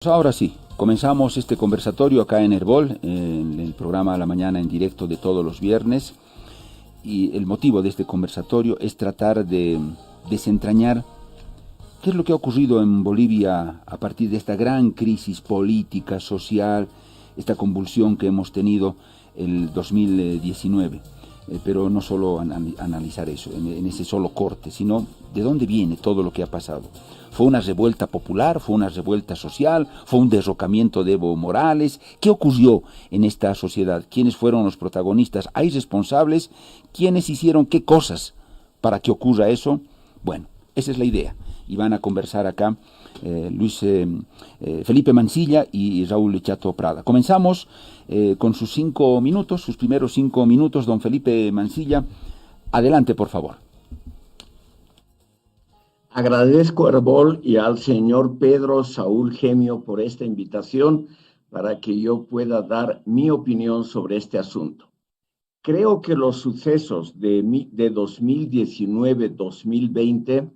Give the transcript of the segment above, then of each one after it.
Ahora sí, comenzamos este conversatorio acá en Herbol, en el programa a la mañana en directo de todos los viernes. Y el motivo de este conversatorio es tratar de desentrañar qué es lo que ha ocurrido en Bolivia a partir de esta gran crisis política, social, esta convulsión que hemos tenido el 2019. Pero no solo analizar eso en ese solo corte, sino de dónde viene todo lo que ha pasado. ¿Fue una revuelta popular? ¿Fue una revuelta social? ¿Fue un derrocamiento de Evo Morales? ¿Qué ocurrió en esta sociedad? ¿Quiénes fueron los protagonistas? ¿Hay responsables? ¿Quiénes hicieron qué cosas para que ocurra eso? Bueno, esa es la idea. Y van a conversar acá Felipe Mansilla y Raúl Chato Prada. Comenzamos con sus 5 minutos, sus primeros 5 minutos. Don Felipe Mansilla, adelante, por favor. Agradezco a Herbol y al señor Pedro Saúl Gemio por esta invitación para que yo pueda dar mi opinión sobre este asunto. Creo que los sucesos de 2019-2020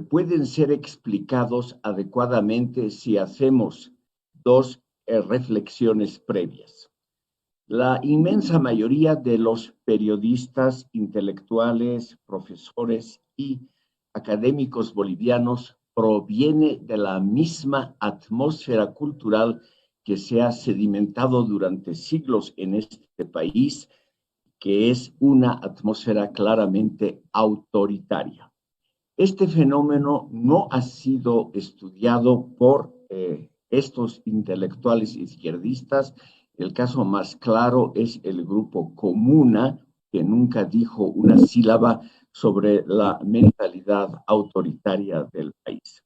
pueden ser explicados adecuadamente si hacemos dos reflexiones previas. La inmensa mayoría de los periodistas, intelectuales, profesores y académicos bolivianos proviene de la misma atmósfera cultural que se ha sedimentado durante siglos en este país, que es una atmósfera claramente autoritaria. Este fenómeno no ha sido estudiado por estos intelectuales izquierdistas. El caso más claro es el grupo Comuna, que nunca dijo una sílaba sobre la mentalidad autoritaria del país.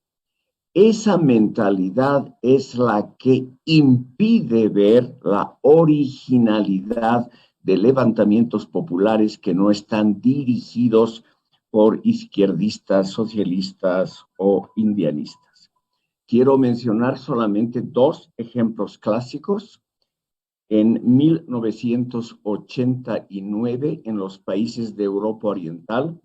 Esa mentalidad es la que impide ver la originalidad de levantamientos populares que no están dirigidos por izquierdistas, socialistas o indianistas. Quiero mencionar solamente dos ejemplos clásicos. En 1989, en los países de Europa Oriental,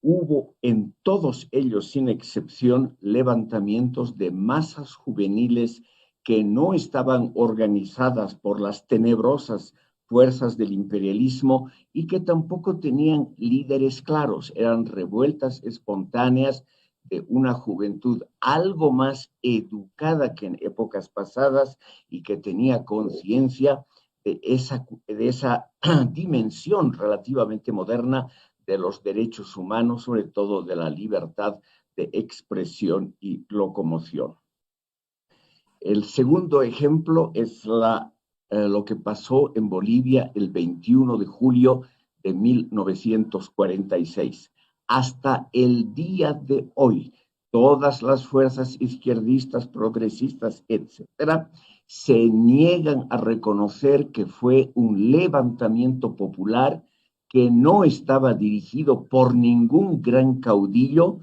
hubo en todos ellos, sin excepción, levantamientos de masas juveniles que no estaban organizadas por las tenebrosas fuerzas del imperialismo y que tampoco tenían líderes claros. Eran revueltas espontáneas de una juventud algo más educada que en épocas pasadas y que tenía conciencia de esa dimensión relativamente moderna de los derechos humanos, sobre todo de la libertad de expresión y locomoción. El segundo ejemplo es lo que pasó en Bolivia el 21 de julio de 1946. Hasta el día de hoy, todas las fuerzas izquierdistas, progresistas, etcétera, se niegan a reconocer que fue un levantamiento popular que no estaba dirigido por ningún gran caudillo,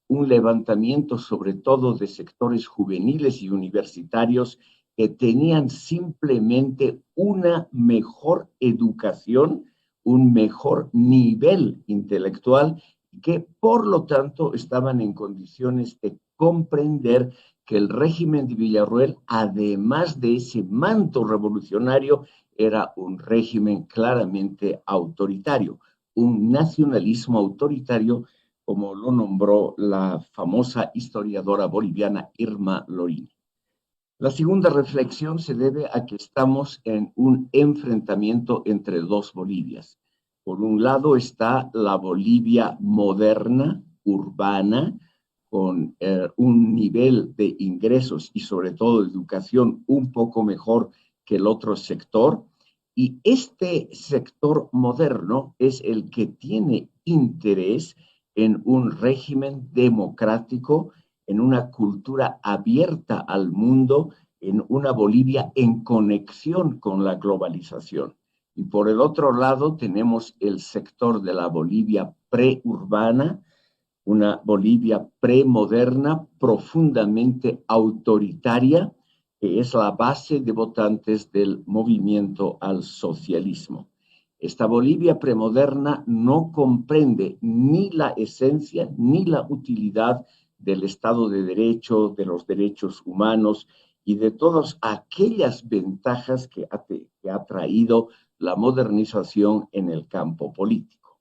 un levantamiento sobre todo de sectores juveniles y universitarios que tenían simplemente una mejor educación, un mejor nivel intelectual, y que por lo tanto estaban en condiciones de comprender que el régimen de Villarroel, además de ese manto revolucionario, era un régimen claramente autoritario, un nacionalismo autoritario, como lo nombró la famosa historiadora boliviana Irma Lorini. La segunda reflexión se debe a que estamos en un enfrentamiento entre dos Bolivias. Por un lado está la Bolivia moderna, urbana, con un nivel de ingresos y sobre todo de educación un poco mejor que el otro sector. Y este sector moderno es el que tiene interés en un régimen democrático, en una cultura abierta al mundo, en una Bolivia en conexión con la globalización. Y por el otro lado tenemos el sector de la Bolivia preurbana, una Bolivia premoderna, profundamente autoritaria, que es la base de votantes del movimiento al socialismo. Esta Bolivia premoderna no comprende ni la esencia ni la utilidad del Estado de Derecho, de los derechos humanos, y de todas aquellas ventajas que ha traído la modernización en el campo político.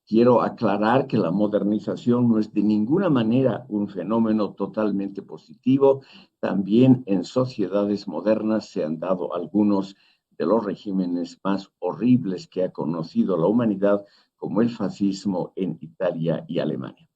Quiero aclarar que la modernización no es de ninguna manera un fenómeno totalmente positivo. También en sociedades modernas se han dado algunos de los regímenes más horribles que ha conocido la humanidad, como el fascismo en Italia y Alemania.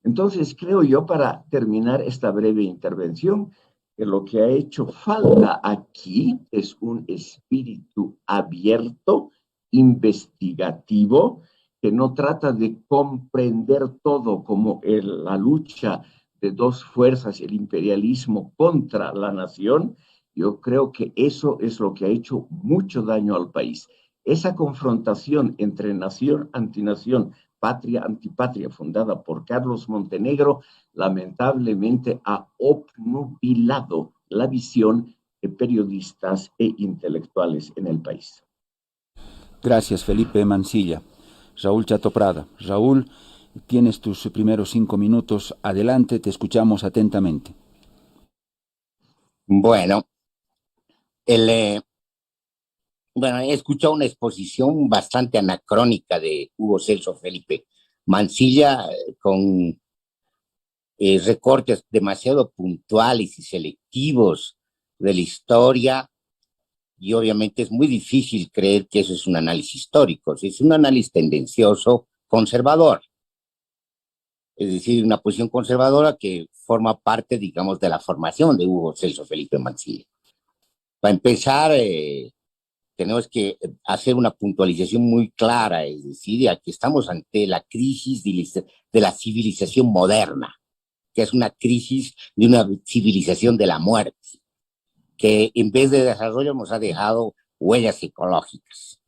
Entonces, creo yo, para terminar esta breve intervención, que lo que ha hecho falta aquí es un espíritu abierto, investigativo, que no trata de comprender todo como la lucha de dos fuerzas, el imperialismo contra la nación. Yo creo que eso es lo que ha hecho mucho daño al país. Esa confrontación entre nación, antinación, patria, antipatria, fundada por Carlos Montenegro, lamentablemente ha obnubilado la visión de periodistas e intelectuales en el país. Gracias, Felipe Mansilla. Raúl Chato Prada. Raúl, tienes tus primeros 5 minutos. Adelante, te escuchamos atentamente. Bueno, he escuchado una exposición bastante anacrónica de Hugo Celso Felipe Mansilla, con recortes demasiado puntuales y selectivos de la historia, y obviamente es muy difícil creer que eso es un análisis histórico. Es un análisis tendencioso, conservador, es decir, una posición conservadora que forma parte, digamos, de la formación de Hugo Celso Felipe Mansilla. Para empezar, tenemos que hacer una puntualización muy clara, es decir, aquí estamos ante la crisis de la civilización moderna, que es una crisis de una civilización de la muerte, que en vez de desarrollo nos ha dejado huellas ecológicas.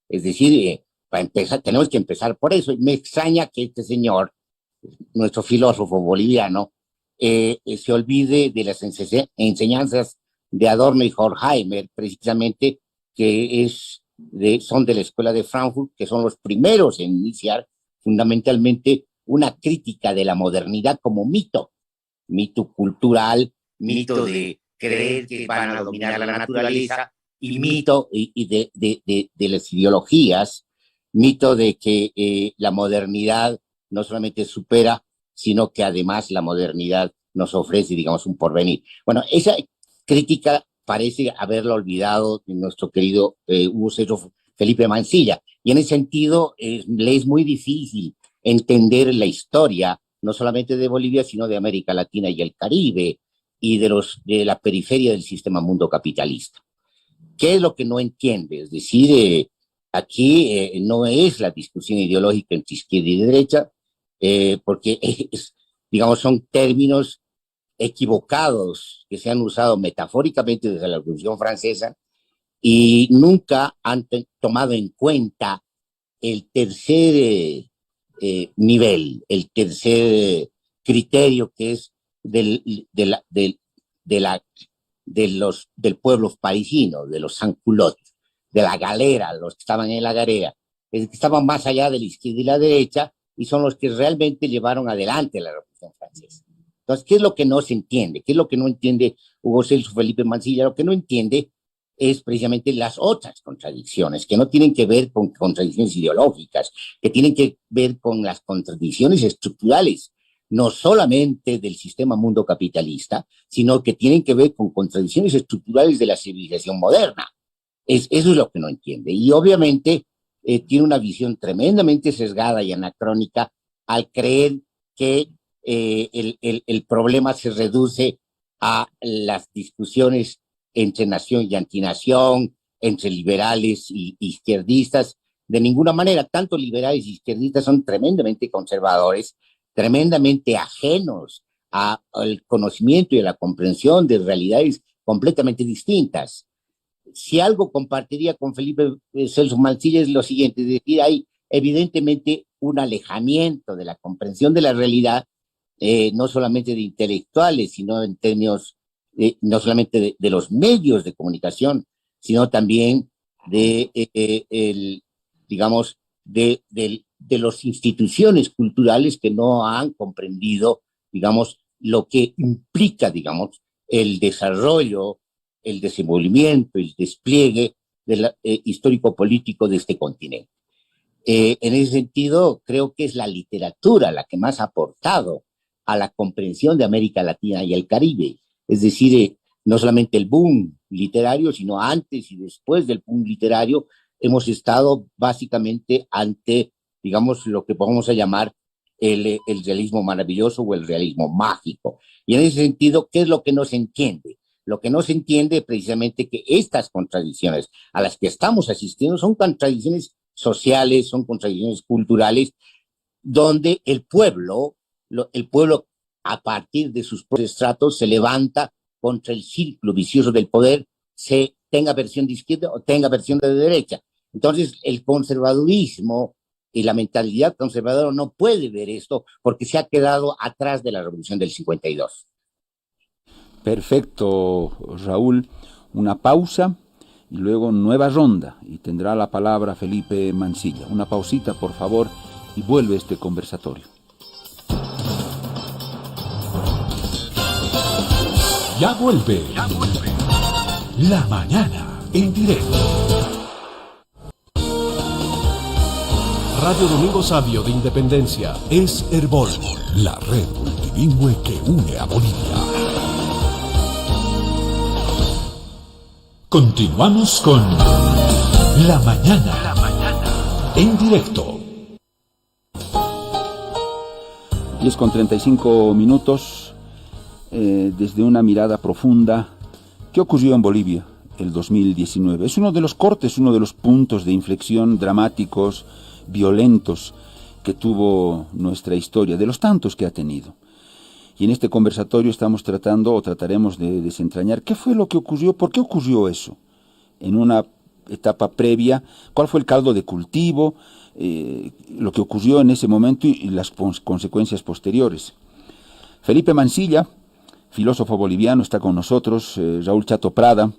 Es decir, para empezar, tenemos que empezar por eso. Y me extraña que este señor, nuestro filósofo boliviano, se olvide de las enseñanzas de Adorno y Horkheimer, precisamente, que son de la Escuela de Frankfurt, que son los primeros en iniciar fundamentalmente una crítica de la modernidad como mito cultural, mito de creer que van a dominar la naturaleza, y mito de las ideologías, mito de que la modernidad no solamente supera, sino que además la modernidad nos ofrece, digamos, un porvenir. Bueno, esa crítica parece haberlo olvidado nuestro querido Hugo Celso Felipe Mansilla, y en ese sentido le es muy difícil entender la historia, no solamente de Bolivia, sino de América Latina y el Caribe, y de la periferia del sistema mundo capitalista. ¿Qué es lo que no entiende? Es decir, aquí no es la discusión ideológica entre izquierda y derecha, porque digamos, son términos equivocados que se han usado metafóricamente desde la Revolución Francesa, y nunca han tomado en cuenta el tercer nivel, el tercer criterio, que es del pueblo parisino, de los sans-culottes, de la galera, los que estaban en la galera, que estaban más allá de la izquierda y la derecha, y son los que realmente llevaron adelante la Revolución Francesa. Entonces, ¿qué es lo que no se entiende? ¿Qué es lo que no entiende Hugo Celso Felipe Mansilla? Lo que no entiende es precisamente las otras contradicciones, que no tienen que ver con contradicciones ideológicas, que tienen que ver con las contradicciones estructurales, no solamente del sistema mundo capitalista, sino que tienen que ver con contradicciones estructurales de la civilización moderna. Eso es lo que no entiende. Y obviamente tiene una visión tremendamente sesgada y anacrónica al creer que el problema se reduce a las discusiones entre nación y antinación, entre liberales y izquierdistas. De ninguna manera. Tanto liberales y izquierdistas son tremendamente conservadores, tremendamente ajenos al conocimiento y a la comprensión de realidades completamente distintas. Si algo compartiría con Felipe Celso Mansilla es lo siguiente: es decir, hay evidentemente un alejamiento de la comprensión de la realidad, no solamente de intelectuales, sino en términos, no solamente de los medios de comunicación, sino también digamos, de las instituciones culturales, que no han comprendido, digamos, lo que implica, digamos, el desarrollo, el desenvolvimiento, el despliegue del histórico-político de este continente. En ese sentido, creo que es la literatura la que más ha aportado a la comprensión de América Latina y el Caribe. Es decir, no solamente el boom literario, sino antes y después del boom literario, hemos estado básicamente ante, digamos, lo que podemos llamar el realismo maravilloso o el realismo mágico. Y en ese sentido, ¿qué es lo que no se entiende? Lo que no se entiende es precisamente que estas contradicciones a las que estamos asistiendo son contradicciones sociales, son contradicciones culturales, donde el pueblo a partir de sus propios estratos se levanta contra el círculo vicioso del poder, se tenga versión de izquierda o tenga versión de derecha. Entonces, el conservadurismo y la mentalidad conservadora no puede ver esto porque se ha quedado atrás de la revolución del 52. Perfecto, Raúl. Una pausa y luego nueva ronda y tendrá la palabra Felipe Mansilla. Una pausita, por favor, y vuelve este conversatorio. Ya vuelve. La mañana en directo. Radio Domingo Sabio de Independencia es Herbol, la red multilingüe que une a Bolivia. Continuamos con La Mañana en directo. 10:35 desde una mirada profunda. ¿Qué ocurrió en Bolivia el 2019? Es uno de los cortes, uno de los puntos de inflexión dramáticos, violentos que tuvo nuestra historia, de los tantos que ha tenido. Y en este conversatorio estamos trataremos de desentrañar qué fue lo que ocurrió, por qué ocurrió eso. En una etapa previa, cuál fue el caldo de cultivo, lo que ocurrió en ese momento y las consecuencias posteriores. Felipe Mansilla, filósofo boliviano, está con nosotros. Raúl Chato Prada,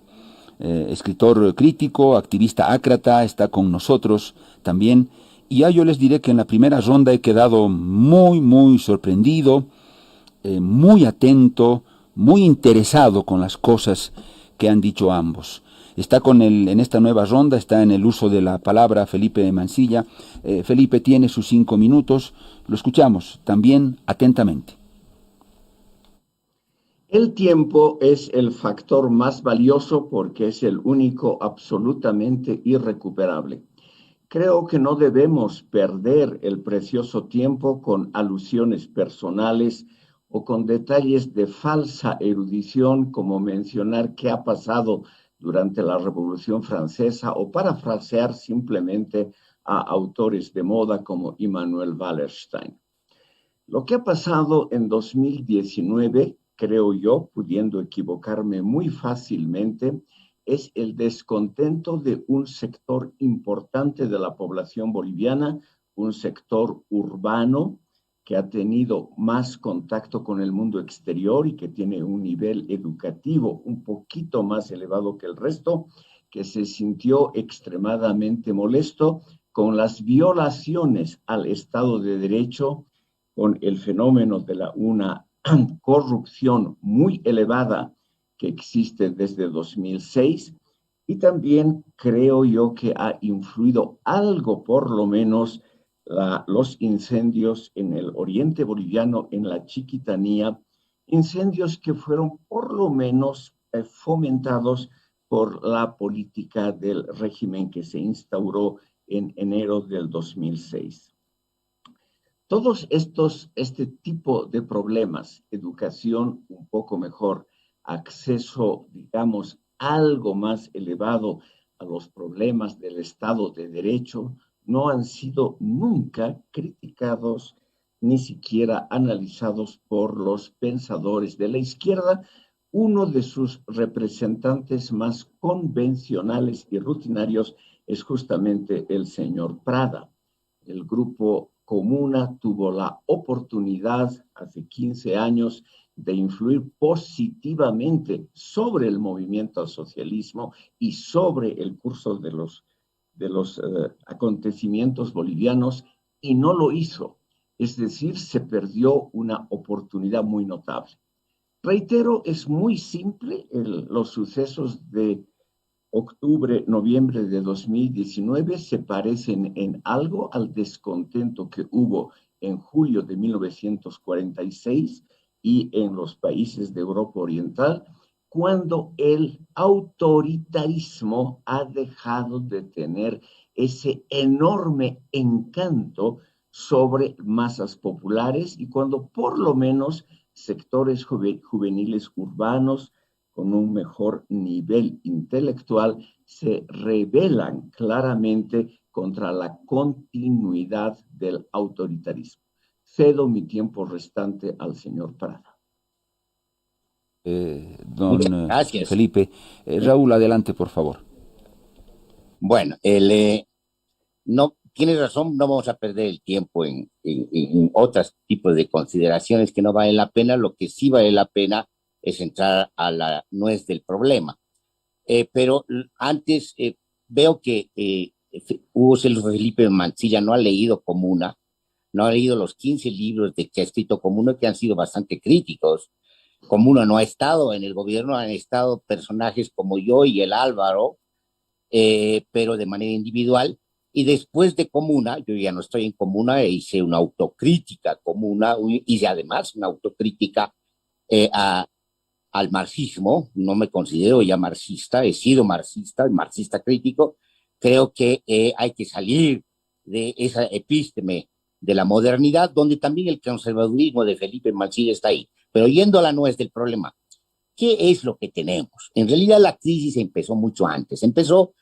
escritor crítico, activista ácrata, está con nosotros también. Y ya yo les diré que en la primera ronda he quedado muy sorprendido, muy atento, muy interesado con las cosas que han dicho ambos. Está en esta nueva ronda, está en el uso de la palabra Felipe Mansilla. Felipe tiene sus 5 minutos, lo escuchamos también atentamente. El tiempo es el factor más valioso porque es el único absolutamente irrecuperable. Creo que no debemos perder el precioso tiempo con alusiones personales o con detalles de falsa erudición como mencionar qué ha pasado durante la Revolución Francesa o parafrasear simplemente a autores de moda como Immanuel Wallerstein. Lo que ha pasado en 2019, creo yo, pudiendo equivocarme muy fácilmente, es el descontento de un sector importante de la población boliviana, un sector urbano que ha tenido más contacto con el mundo exterior y que tiene un nivel educativo un poquito más elevado que el resto, que se sintió extremadamente molesto con las violaciones al Estado de Derecho, con el fenómeno de una corrupción muy elevada que existe desde 2006, y también creo yo que ha influido algo, por lo menos, los incendios en el oriente boliviano, en la Chiquitanía, incendios que fueron por lo menos fomentados por la política del régimen que se instauró en enero del 2006. Todos este tipo de problemas, educación un poco mejor, acceso, digamos, algo más elevado a los problemas del Estado de Derecho, no han sido nunca criticados ni siquiera analizados por los pensadores de la izquierda. Uno de sus representantes más convencionales y rutinarios es justamente el señor Prada. El grupo Comuna tuvo la oportunidad hace 15 años de influir positivamente sobre el movimiento al socialismo y sobre el curso de los acontecimientos bolivianos, y no lo hizo. Es decir, se perdió una oportunidad muy notable. Reitero, es muy simple. Los sucesos de octubre, noviembre de 2019 se parecen en algo al descontento que hubo en julio de 1946 y en los países de Europa Oriental, cuando el autoritarismo ha dejado de tener ese enorme encanto sobre masas populares y cuando por lo menos sectores juveniles urbanos con un mejor nivel intelectual se rebelan claramente contra la continuidad del autoritarismo. Cedo mi tiempo restante al señor Parada. Muchas Don gracias. Felipe. Raúl, adelante, por favor. Bueno, no, tienes razón, no vamos a perder el tiempo en otros tipos de consideraciones que no valen la pena. Lo que sí vale la pena es entrar a la nuez del problema. Pero antes veo que Hugo Celso Felipe Mancilla no ha leído Comuna, no ha leído los 15 libros de que ha escrito Comuna, que han sido bastante críticos. Comuna no ha estado en el gobierno, han estado personajes como yo y el Álvaro, pero de manera individual. Y después de Comuna, yo ya no estoy en Comuna, e hice una autocrítica Comuna, hice además una autocrítica al marxismo. No me considero ya marxista, he sido marxista crítico. Creo que hay que salir de esa epísteme de la modernidad, donde también el conservadurismo de Felipe Mancilla está ahí. Pero yendo a la nuez del problema, ¿qué es lo que tenemos? En realidad la crisis empezó mucho antes, empezó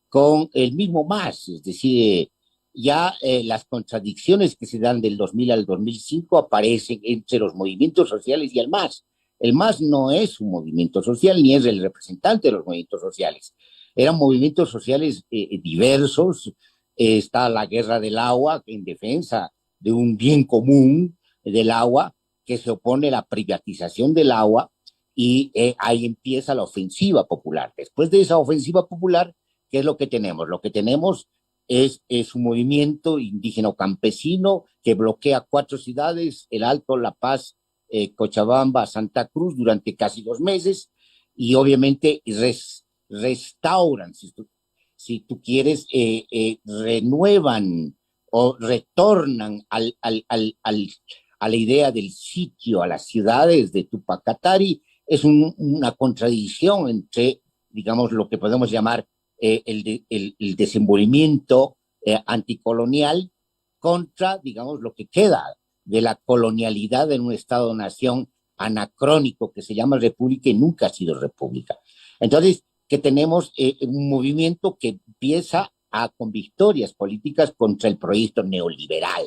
con el mismo MAS, es decir, ya las contradicciones que se dan del 2000 al 2005 aparecen entre los movimientos sociales y el MAS. El MAS no es un movimiento social ni es el representante de los movimientos sociales. Eran movimientos sociales diversos. Está la guerra del agua en defensa de un bien común del agua, que se opone a la privatización del agua, y ahí empieza la ofensiva popular. Después de esa ofensiva popular, ¿qué es lo que tenemos? Lo que tenemos es un movimiento indígena o campesino que bloquea 4 ciudades, El Alto, La Paz, Cochabamba, Santa Cruz, durante casi 2 meses, y obviamente restauran, si tú quieres, renuevan o retornan a la idea del sitio, a las ciudades de Tupac Katari. Es una contradicción entre, digamos, lo que podemos llamar el desenvolvimiento anticolonial contra, digamos, lo que queda de la colonialidad en un Estado-nación anacrónico que se llama república y nunca ha sido república. Entonces, que tenemos un movimiento que empieza con victorias políticas contra el proyecto neoliberal.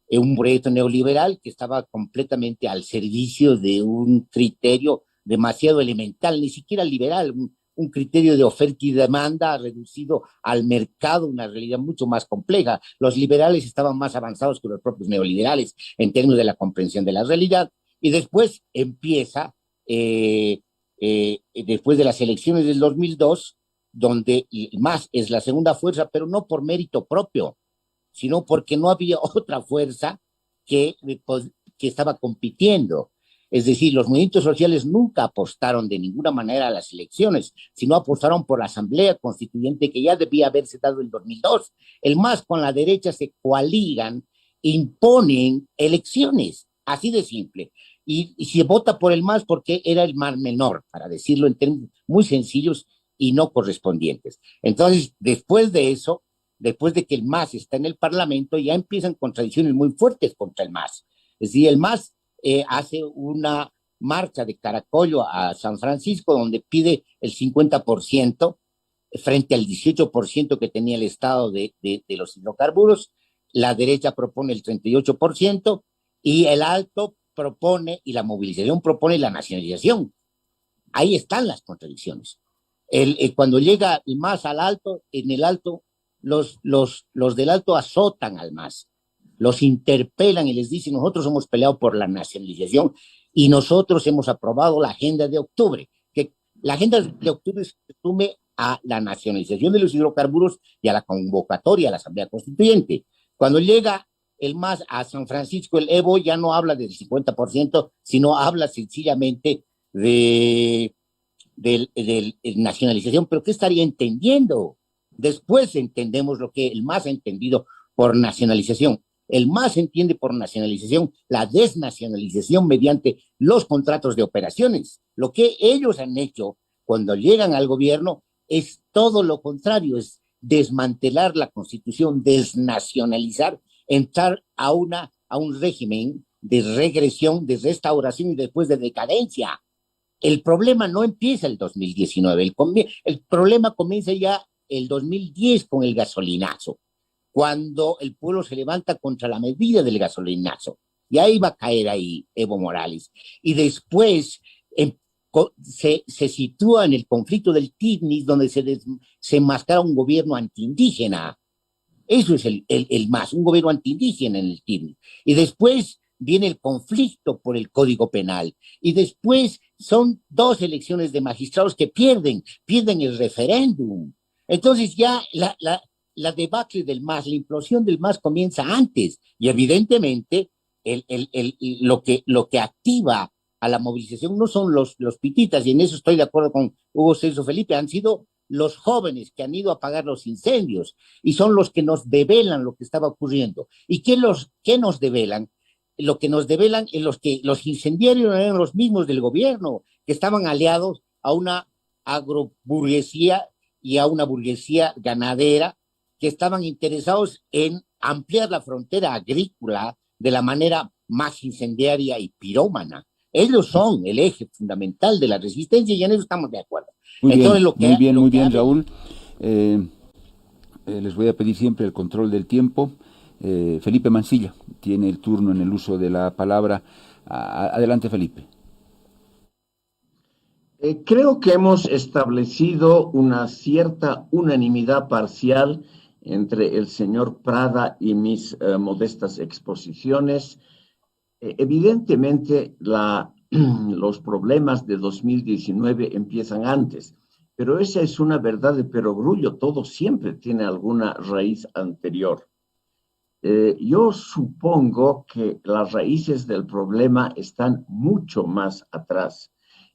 Un proyecto neoliberal que estaba completamente al servicio de un criterio demasiado elemental, ni siquiera liberal, un criterio de oferta y demanda reducido al mercado, una realidad mucho más compleja. Los liberales estaban más avanzados que los propios neoliberales en términos de la comprensión de la realidad. Y después empieza, después de las elecciones del 2002, donde más es la segunda fuerza, pero no por mérito propio, sino porque no había otra fuerza que estaba compitiendo. Es decir, los movimientos sociales nunca apostaron de ninguna manera a las elecciones, sino apostaron por la Asamblea Constituyente, que ya debía haberse dado en 2002. El MAS con la derecha se coaligan, imponen elecciones, así de simple. Y se vota por el MAS porque era el más menor, para decirlo en términos muy sencillos y no correspondientes. Entonces, después de eso, después de que el MAS está en el Parlamento, ya empiezan contradicciones muy fuertes contra el MAS. Es decir, el MAS hace una marcha de Caracollo a San Francisco, donde pide el 50% frente al 18% que tenía el Estado de los hidrocarburos. La derecha propone el 38% y el Alto propone, y la movilización propone la nacionalización. Ahí están las contradicciones. Cuando llega el MAS al Alto, en el Alto, los del Alto azotan al MAS, los interpelan y les dicen: nosotros hemos peleado por la nacionalización y nosotros hemos aprobado la agenda de octubre, que la agenda de octubre se resume a la nacionalización de los hidrocarburos y a la convocatoria a la Asamblea Constituyente. Cuando llega el MAS a San Francisco, el Evo ya no habla del 50%, sino habla sencillamente de nacionalización. ¿Pero qué estaría entendiendo? Después entendemos lo que el MAS ha entendido por nacionalización. El MAS entiende por nacionalización la desnacionalización mediante los contratos de operaciones. Lo que ellos han hecho cuando llegan al gobierno es todo lo contrario, es desmantelar la Constitución, desnacionalizar, entrar a un régimen de regresión, de restauración y después de decadencia. El problema no empieza el 2019, el problema comienza ya el 2010 con el gasolinazo, cuando el pueblo se levanta contra la medida del gasolinazo. Y ahí va a caer ahí Evo Morales. Y después se sitúa en el conflicto del Tignis, donde se enmascara un gobierno antiindígena. Eso es el MAS, un gobierno antiindígena en el Tignis. Y después viene el conflicto por el Código Penal. Y después son 2 elecciones de magistrados que pierden el referéndum. Entonces ya la debacle del MAS, la implosión del MAS comienza antes. Y evidentemente lo que activa a la movilización no son los pititas, y en eso estoy de acuerdo con Hugo Celso Felipe, han sido los jóvenes que han ido a apagar los incendios y son los que nos develan lo que estaba ocurriendo. ¿Y qué nos develan? Lo que nos develan es que los incendiarios eran los mismos del gobierno, que estaban aliados a una agroburguesía y a una burguesía ganadera, que estaban interesados en ampliar la frontera agrícola de la manera más incendiaria y pirómana. Ellos son el eje fundamental de la resistencia y en eso estamos de acuerdo. Muy bien, Raúl. Les voy a pedir siempre el control del tiempo. Felipe Mansilla tiene el turno en el uso de la palabra. Adelante, Felipe. Creo que hemos establecido una cierta unanimidad parcial entre el señor Prada y mis modestas exposiciones. Evidentemente, los problemas de 2019 empiezan antes, pero esa es una verdad de perogrullo. Todo siempre tiene alguna raíz anterior. Yo supongo que las raíces del problema están mucho más atrás.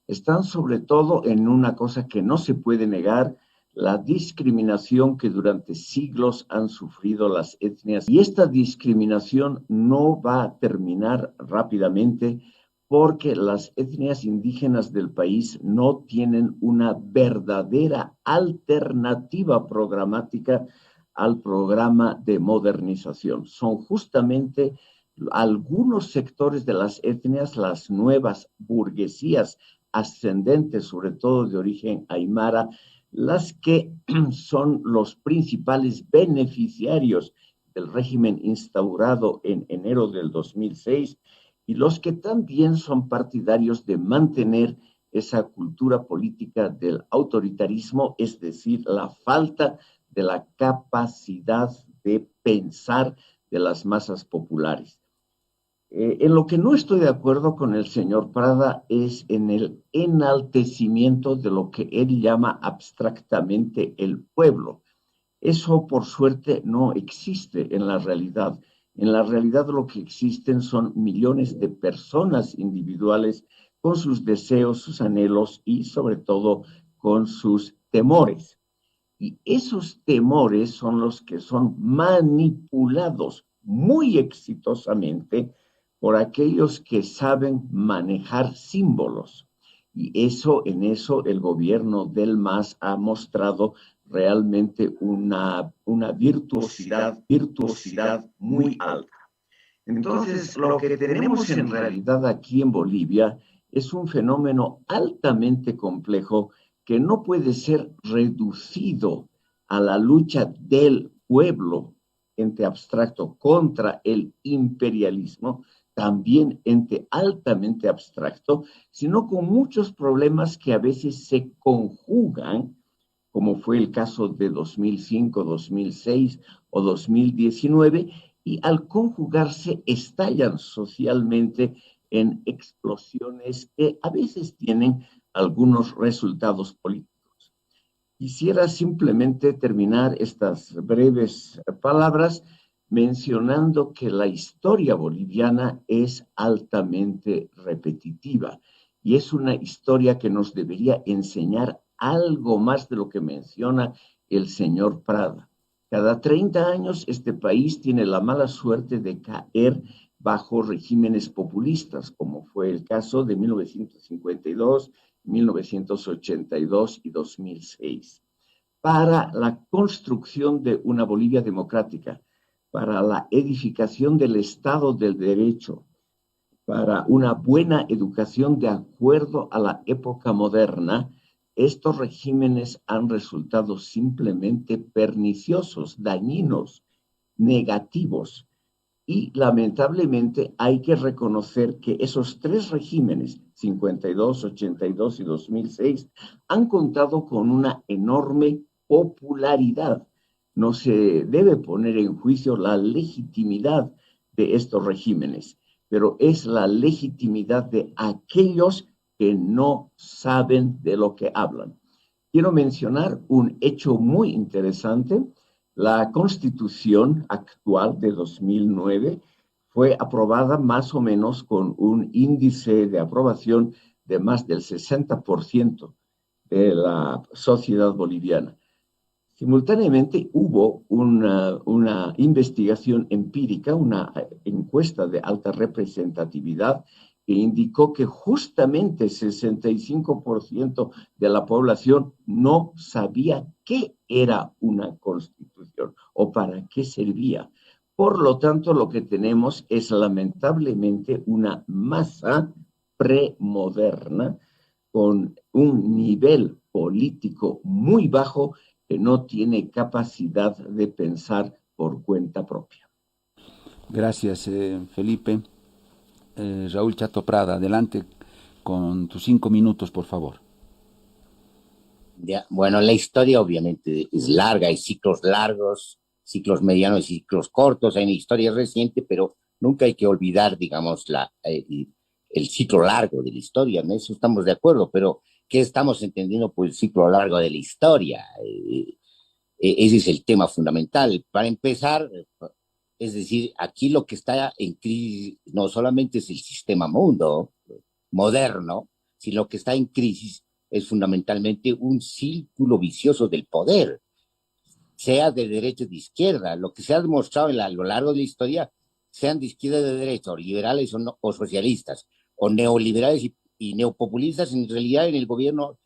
Están sobre todo en una cosa que no se puede negar, la discriminación que durante siglos han sufrido las etnias. Y esta discriminación no va a terminar rápidamente porque las etnias indígenas del país no tienen una verdadera alternativa programática al programa de modernización. Son justamente algunos sectores de las etnias, las nuevas burguesías ascendentes, sobre todo de origen aymara, las que son los principales beneficiarios del régimen instaurado en enero del 2006 y los que también son partidarios de mantener esa cultura política del autoritarismo, es decir, la falta de la capacidad de pensar de las masas populares. En lo que no estoy de acuerdo con el señor Prada es en el enaltecimiento de lo que él llama abstractamente el pueblo. Eso, por suerte, no existe en la realidad. En la realidad lo que existen son millones de personas individuales con sus deseos, sus anhelos y, sobre todo, con sus temores. Y esos temores son los que son manipulados muy exitosamente por aquellos que saben manejar símbolos. Y en eso el gobierno del MAS ha mostrado realmente una virtuosidad muy alta. Entonces, lo que tenemos en realidad aquí en Bolivia es un fenómeno altamente complejo que no puede ser reducido a la lucha del pueblo, ente abstracto, contra el imperialismo, también ente altamente abstracto, sino con muchos problemas que a veces se conjugan, como fue el caso de 2005, 2006 o 2019, y al conjugarse estallan socialmente en explosiones que a veces tienen algunos resultados políticos. Quisiera simplemente terminar estas breves palabras mencionando que la historia boliviana es altamente repetitiva y es una historia que nos debería enseñar algo más de lo que menciona el señor Prada. Cada 30 años este país tiene la mala suerte de caer bajo regímenes populistas, como fue el caso de 1952, 1982 y 2006. Para la construcción de una Bolivia democrática, para la edificación del Estado del Derecho, para una buena educación de acuerdo a la época moderna, estos regímenes han resultado simplemente perniciosos, dañinos, negativos. Y lamentablemente hay que reconocer que esos tres regímenes, 52, 82 y 2006, han contado con una enorme popularidad. No se debe poner en juicio la legitimidad de estos regímenes, pero es la legitimidad de aquellos que no saben de lo que hablan. Quiero mencionar un hecho muy interesante. La Constitución actual de 2009 fue aprobada más o menos con un índice de aprobación de más del 60% de la sociedad boliviana. Simultáneamente hubo una investigación empírica, una encuesta de alta representatividad que indicó que justamente 65% de la población no sabía qué era una constitución o para qué servía. Por lo tanto, lo que tenemos es lamentablemente una masa premoderna con un nivel político muy bajo que no tiene capacidad de pensar por cuenta propia. Gracias, Felipe. Raúl Chato Prada, adelante con tus 5 minutos, por favor. Ya, bueno, la historia obviamente es larga, hay ciclos largos, ciclos medianos y ciclos cortos, hay una historia reciente, pero nunca hay que olvidar, digamos, el ciclo largo de la historia, en eso estamos de acuerdo, pero ¿qué estamos entendiendo por el ciclo largo de la historia? Ese es el tema fundamental. Para empezar, es decir, aquí lo que está en crisis no solamente es el sistema mundo moderno, sino lo que está en crisis es fundamentalmente un círculo vicioso del poder, sea de derecha o de izquierda. Lo que se ha demostrado a lo largo de la historia, sean de izquierda o de derecha, o liberales o socialistas, o neoliberales y neopopulistas, en realidad en el gobierno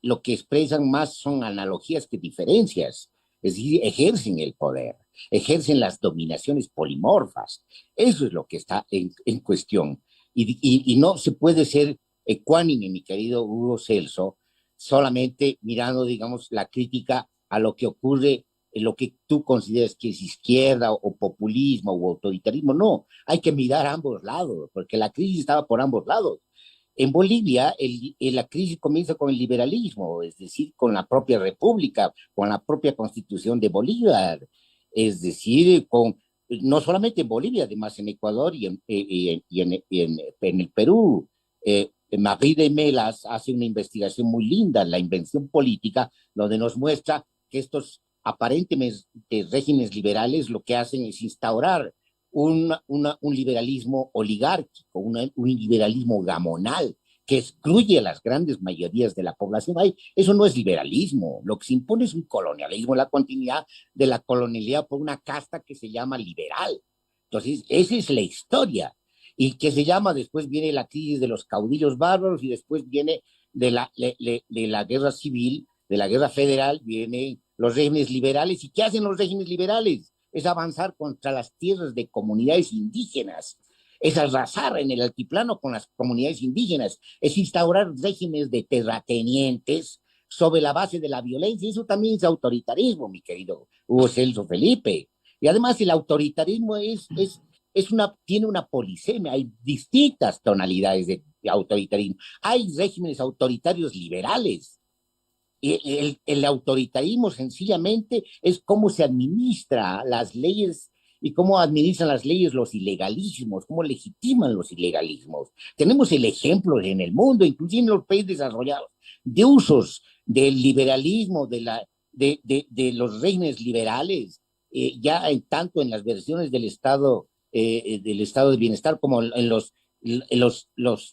lo que expresan más son analogías que diferencias, es decir, ejercen el poder, ejercen las dominaciones polimorfas. Eso es lo que está en cuestión. Y no se puede ser ecuánime, mi querido Hugo Celso, solamente mirando, digamos, la crítica a lo que ocurre en lo que tú consideras que es izquierda o populismo o autoritarismo. No, hay que mirar a ambos lados, porque la crisis estaba por ambos lados. En Bolivia, la crisis comienza con el liberalismo, es decir, con la propia república, con la propia constitución de Bolívar, es decir, no solamente en Bolivia, además en Ecuador y en el Perú. Marie de Melas hace una investigación muy linda, La invención política, donde nos muestra que estos aparentemente regímenes liberales lo que hacen es instaurar un liberalismo oligárquico, un liberalismo gamonal, que excluye a las grandes mayorías de la población. Eso no es liberalismo, lo que se impone es un colonialismo, la continuidad de la colonialidad por una casta que se llama liberal. Entonces, esa es la historia, y que se llama, después viene la crisis de los caudillos bárbaros, y después viene de la guerra civil, de la guerra federal, vienen los regímenes liberales. ¿Y qué hacen los regímenes liberales? Es avanzar contra las tierras de comunidades indígenas, es arrasar en el altiplano con las comunidades indígenas, es instaurar regímenes de terratenientes sobre la base de la violencia. Eso también es autoritarismo, mi querido Hugo Celso Felipe. Y además el autoritarismo tiene una polisemia, hay distintas tonalidades de autoritarismo. Hay regímenes autoritarios liberales. El autoritarismo sencillamente es cómo se administra las leyes y cómo administran las leyes los ilegalismos, cómo legitiman los ilegalismos. Tenemos el ejemplo en el mundo, inclusive en los países desarrollados, de usos del liberalismo, de los regímenes liberales tanto en las versiones del estado de bienestar como en los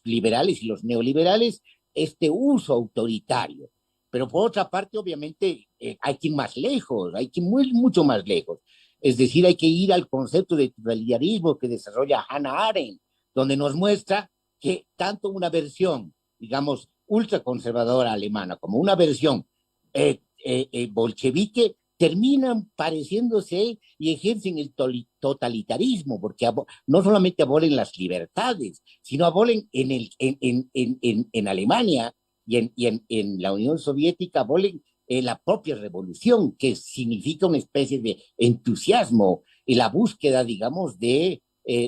liberales y los neoliberales, este uso autoritario. Pero por otra parte, obviamente, hay que ir más lejos, hay que ir mucho más lejos. Es decir, hay que ir al concepto de totalitarismo que desarrolla Hannah Arendt, donde nos muestra que tanto una versión, digamos, ultraconservadora alemana como una versión bolchevique terminan pareciéndose y ejercen el totalitarismo, porque no solamente abolen las libertades, sino abolen en Alemania y en la Unión Soviética, abolen la propia revolución, que significa una especie de entusiasmo y la búsqueda, digamos, de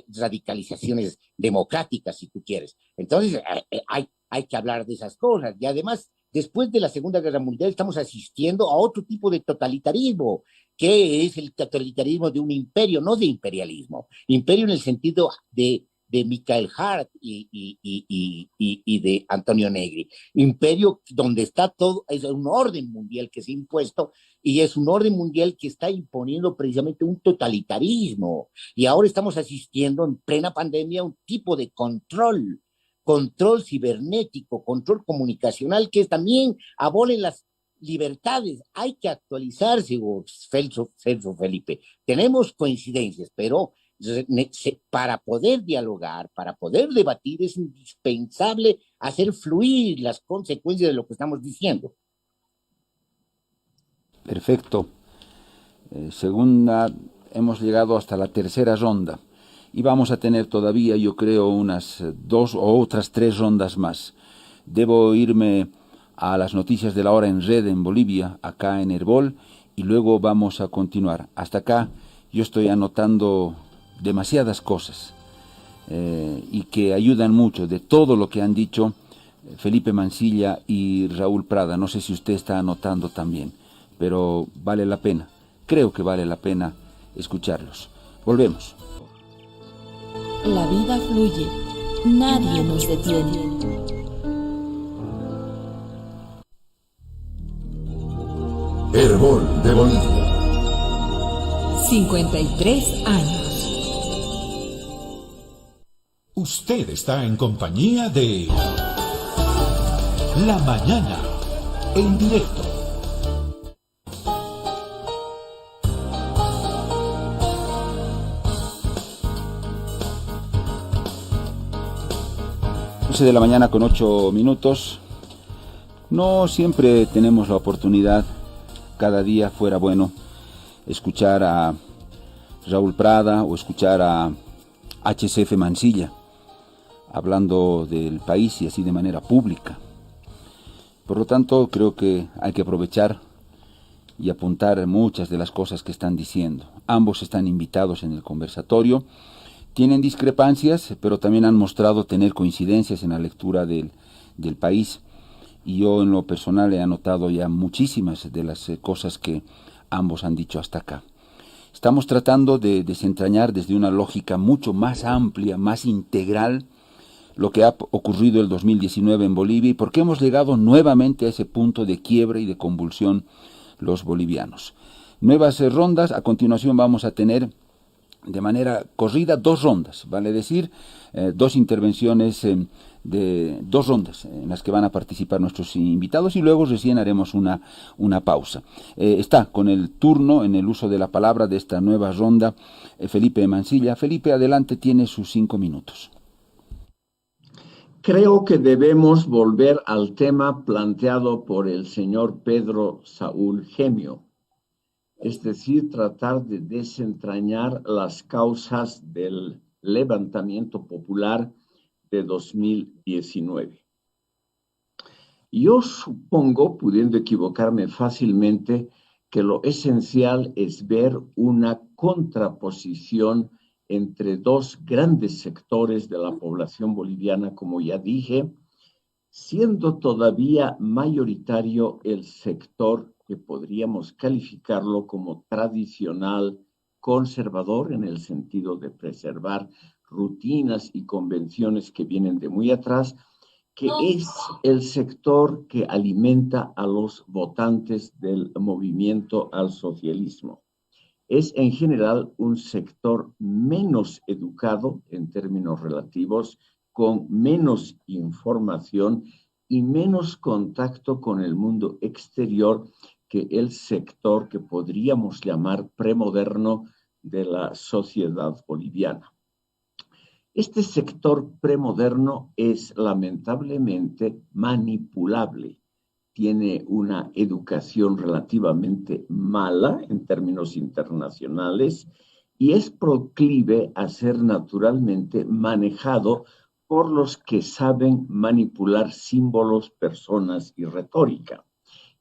radicalizaciones democráticas, si tú quieres. Entonces, hay que hablar de esas cosas. Y además, después de la Segunda Guerra Mundial, estamos asistiendo a otro tipo de totalitarismo, que es el totalitarismo de un imperio, no de imperialismo. Imperio en el sentido de Michael Hart y de Antonio Negri. Imperio donde está todo, es un orden mundial que se ha impuesto y es un orden mundial que está imponiendo precisamente un totalitarismo. Y ahora estamos asistiendo en plena pandemia a un tipo de control cibernético, control comunicacional, que también abole las libertades. Hay que actualizarse, Celso Felipe. Tenemos coincidencias, pero para poder dialogar, para poder debatir, es indispensable hacer fluir las consecuencias de lo que estamos diciendo. Perfecto. Segunda, hemos llegado hasta la tercera ronda y vamos a tener todavía, yo creo, unas 2 o otras 3 rondas más. Debo irme a las noticias de la hora en red en Bolivia, acá en Herbol, y luego vamos a continuar. Hasta acá yo estoy anotando demasiadas cosas y que ayudan mucho de todo lo que han dicho Felipe Mansilla y Raúl Prada. No sé si usted está anotando también, pero vale la pena, creo que vale la pena escucharlos. Volvemos. La vida fluye, nadie nos detiene. Herbol de Bolivia. 53 años. Usted está en compañía de La Mañana, en directo. De la mañana con 8 minutos. No siempre tenemos la oportunidad, cada día fuera bueno escuchar a Raúl Prada o escuchar a HCF Mansilla hablando del país y así de manera pública. Por lo tanto, creo que hay que aprovechar y apuntar muchas de las cosas que están diciendo. Ambos están invitados en el conversatorio. Tienen discrepancias, pero también han mostrado tener coincidencias en la lectura del país. Y yo en lo personal he anotado ya muchísimas de las cosas que ambos han dicho hasta acá. Estamos tratando de desentrañar desde una lógica mucho más amplia, más integral, lo que ha ocurrido el 2019 en Bolivia y por qué hemos llegado nuevamente a ese punto de quiebre y de convulsión los bolivianos. Nuevas rondas, a continuación vamos a tener de manera corrida 2 rondas, vale decir, 2 intervenciones de 2 rondas en las que van a participar nuestros invitados y luego recién haremos una pausa. Está con el turno en el uso de la palabra de esta nueva ronda Felipe Mansilla. Felipe, adelante, tiene sus 5 minutos. Creo que debemos volver al tema planteado por el señor Pedro Saúl Gemio, es decir, tratar de desentrañar las causas del levantamiento popular de 2019. Yo supongo, pudiendo equivocarme fácilmente, que lo esencial es ver una contraposición entre 2 grandes sectores de la población boliviana, como ya dije, siendo todavía mayoritario el sector que podríamos calificarlo como tradicional, conservador, en el sentido de preservar rutinas y convenciones que vienen de muy atrás, que es el sector que alimenta a los votantes del movimiento al socialismo. es en general un sector menos educado en términos relativos, con menos información y menos contacto con el mundo exterior que el sector que podríamos llamar premoderno de la sociedad boliviana. Este sector premoderno es lamentablemente manipulable. Tiene una educación relativamente mala en términos internacionales y es proclive a ser naturalmente manejado por los que saben manipular símbolos, personas y retórica.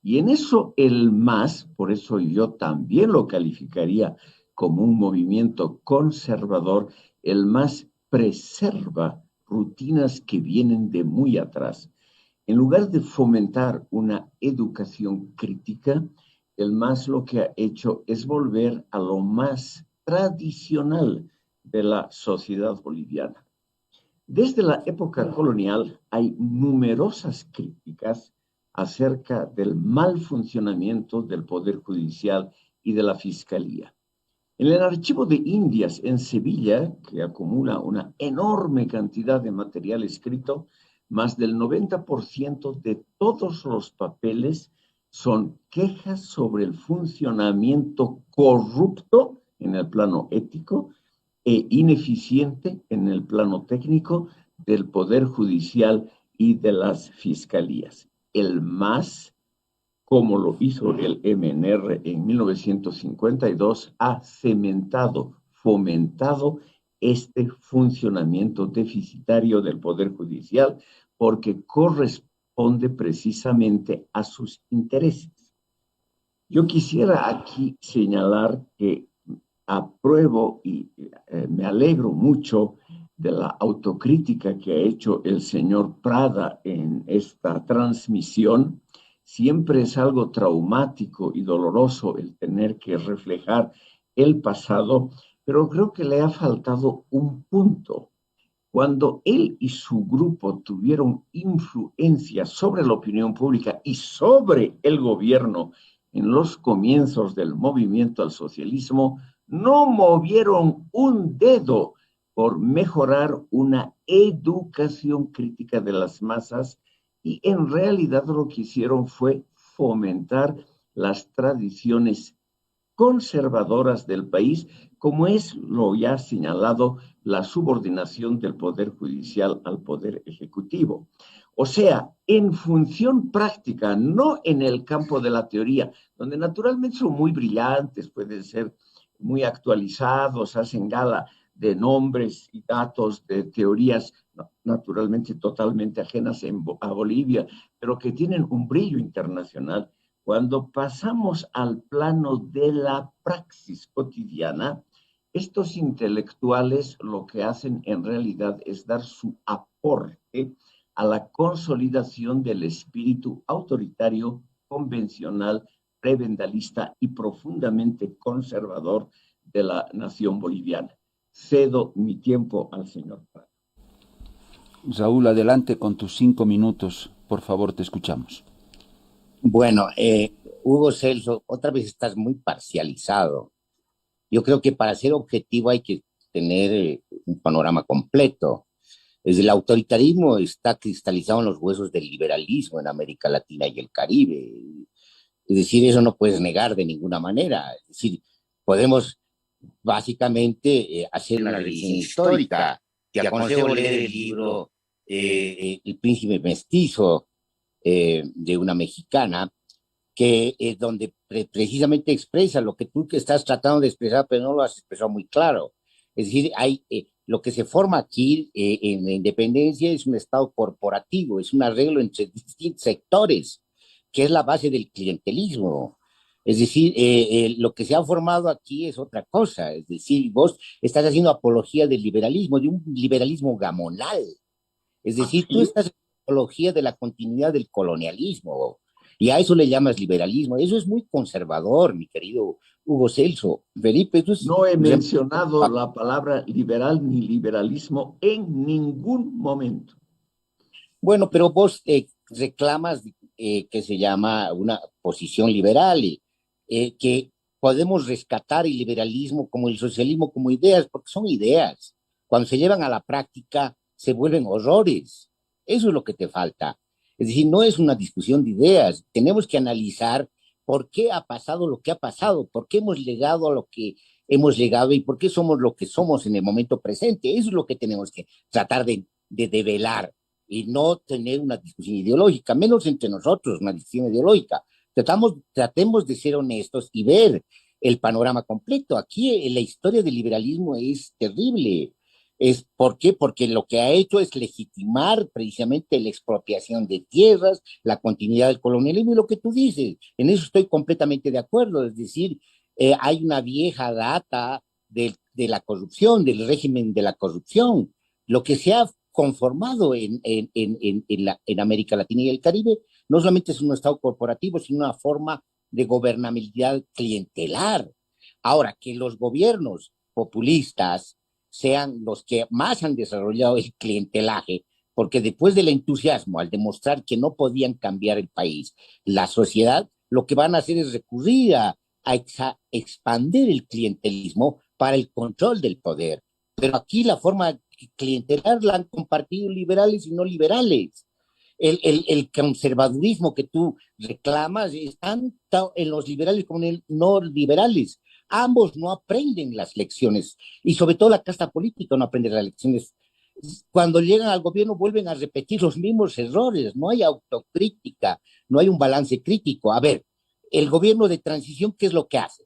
Y en eso el MAS, por eso yo también lo calificaría como un movimiento conservador, el MAS preserva rutinas que vienen de muy atrás. En lugar de fomentar una educación crítica, el MAS lo que ha hecho es volver a lo más tradicional de la sociedad boliviana. Desde la época colonial hay numerosas críticas acerca del mal funcionamiento del Poder Judicial y de la Fiscalía. En el Archivo de Indias en Sevilla, que acumula una enorme cantidad de material escrito, más del 90% de todos los papeles son quejas sobre el funcionamiento corrupto en el plano ético e ineficiente en el plano técnico del Poder Judicial y de las fiscalías. El MAS, como lo hizo el MNR en 1952, ha cementado, fomentado este funcionamiento deficitario del Poder Judicial porque corresponde precisamente a sus intereses. Yo quisiera aquí señalar que apruebo y me alegro mucho de la autocrítica que ha hecho el señor Prada en esta transmisión. Siempre es algo traumático y doloroso el tener que reflejar el pasado, pero creo que le ha faltado un punto. Cuando él y su grupo tuvieron influencia sobre la opinión pública y sobre el gobierno en los comienzos del movimiento al socialismo, no movieron un dedo por mejorar una educación crítica de las masas y en realidad lo que hicieron fue fomentar las tradiciones conservadoras del país, como es lo ya señalado, la subordinación del Poder Judicial al Poder Ejecutivo. O sea, en función práctica, no en el campo de la teoría, donde naturalmente son muy brillantes, pueden ser muy actualizados, hacen gala de nombres y datos de teorías naturalmente totalmente ajenas a Bolivia, pero que tienen un brillo internacional. Cuando pasamos al plano de la praxis cotidiana, estos intelectuales lo que hacen en realidad es dar su aporte a la consolidación del espíritu autoritario, convencional, prebendalista y profundamente conservador de la nación boliviana. Cedo mi tiempo al señor Prado. Raúl, adelante con tus 5 minutos. Por favor, te escuchamos. Bueno, Hugo Celso, otra vez estás muy parcializado. Yo creo que para ser objetivo hay que tener un panorama completo. Desde el autoritarismo está cristalizado en los huesos del liberalismo en América Latina y el Caribe. Es decir, eso no puedes negar de ninguna manera. Es decir, podemos básicamente hacer una revisión histórica. Te aconsejo leer el libro El Príncipe Mestizo de una mexicana, que es donde precisamente expresa lo que tú que estás tratando de expresar, pero no lo has expresado muy claro. Es decir, hay, lo que se forma aquí en la independencia es un Estado corporativo, es un arreglo entre distintos sectores, que es la base del clientelismo. Es decir, lo que se ha formado aquí es otra cosa. Es decir, vos estás haciendo apología del liberalismo, de un liberalismo gamonal. Es decir, tú estás en apología de la continuidad del colonialismo. Y a eso le llamas liberalismo. Eso es muy conservador, mi querido Hugo Celso. Felipe, eso es... No he mencionado la palabra liberal ni liberalismo en ningún momento. Bueno, pero vos reclamas que se llama una posición liberal, que podemos rescatar el liberalismo como el socialismo como ideas, porque son ideas. Cuando se llevan a la práctica, se vuelven horrores. Eso es lo que te falta. Es decir, no es una discusión de ideas. Tenemos que analizar por qué ha pasado lo que ha pasado, por qué hemos llegado a lo que hemos llegado y por qué somos lo que somos en el momento presente. Eso es lo que tenemos que tratar de develar y no tener una discusión ideológica, menos entre nosotros, una discusión ideológica. Tratemos de ser honestos y ver el panorama completo. Aquí la historia del liberalismo es terrible. ¿Por qué? Porque lo que ha hecho es legitimar precisamente la expropiación de tierras, la continuidad del colonialismo y lo que tú dices. En eso estoy completamente de acuerdo. Es decir, hay una vieja data de la corrupción, del régimen de la corrupción. Lo que se ha conformado en América Latina y el Caribe no solamente es un Estado corporativo, sino una forma de gobernabilidad clientelar. Ahora, que los gobiernos populistas sean los que más han desarrollado el clientelaje, porque después del entusiasmo, al demostrar que no podían cambiar el país, la sociedad, lo que van a hacer es recurrir a expandir el clientelismo para el control del poder. Pero aquí la forma clientelar la han compartido liberales y no liberales. El conservadurismo que tú reclamas está en los liberales como en los no liberales. Ambos no aprenden las lecciones y sobre todo la casta política no aprende las lecciones. Cuando llegan al gobierno vuelven a repetir los mismos errores, no hay autocrítica, no hay un balance crítico. A ver, el gobierno de transición, ¿qué es lo que hace?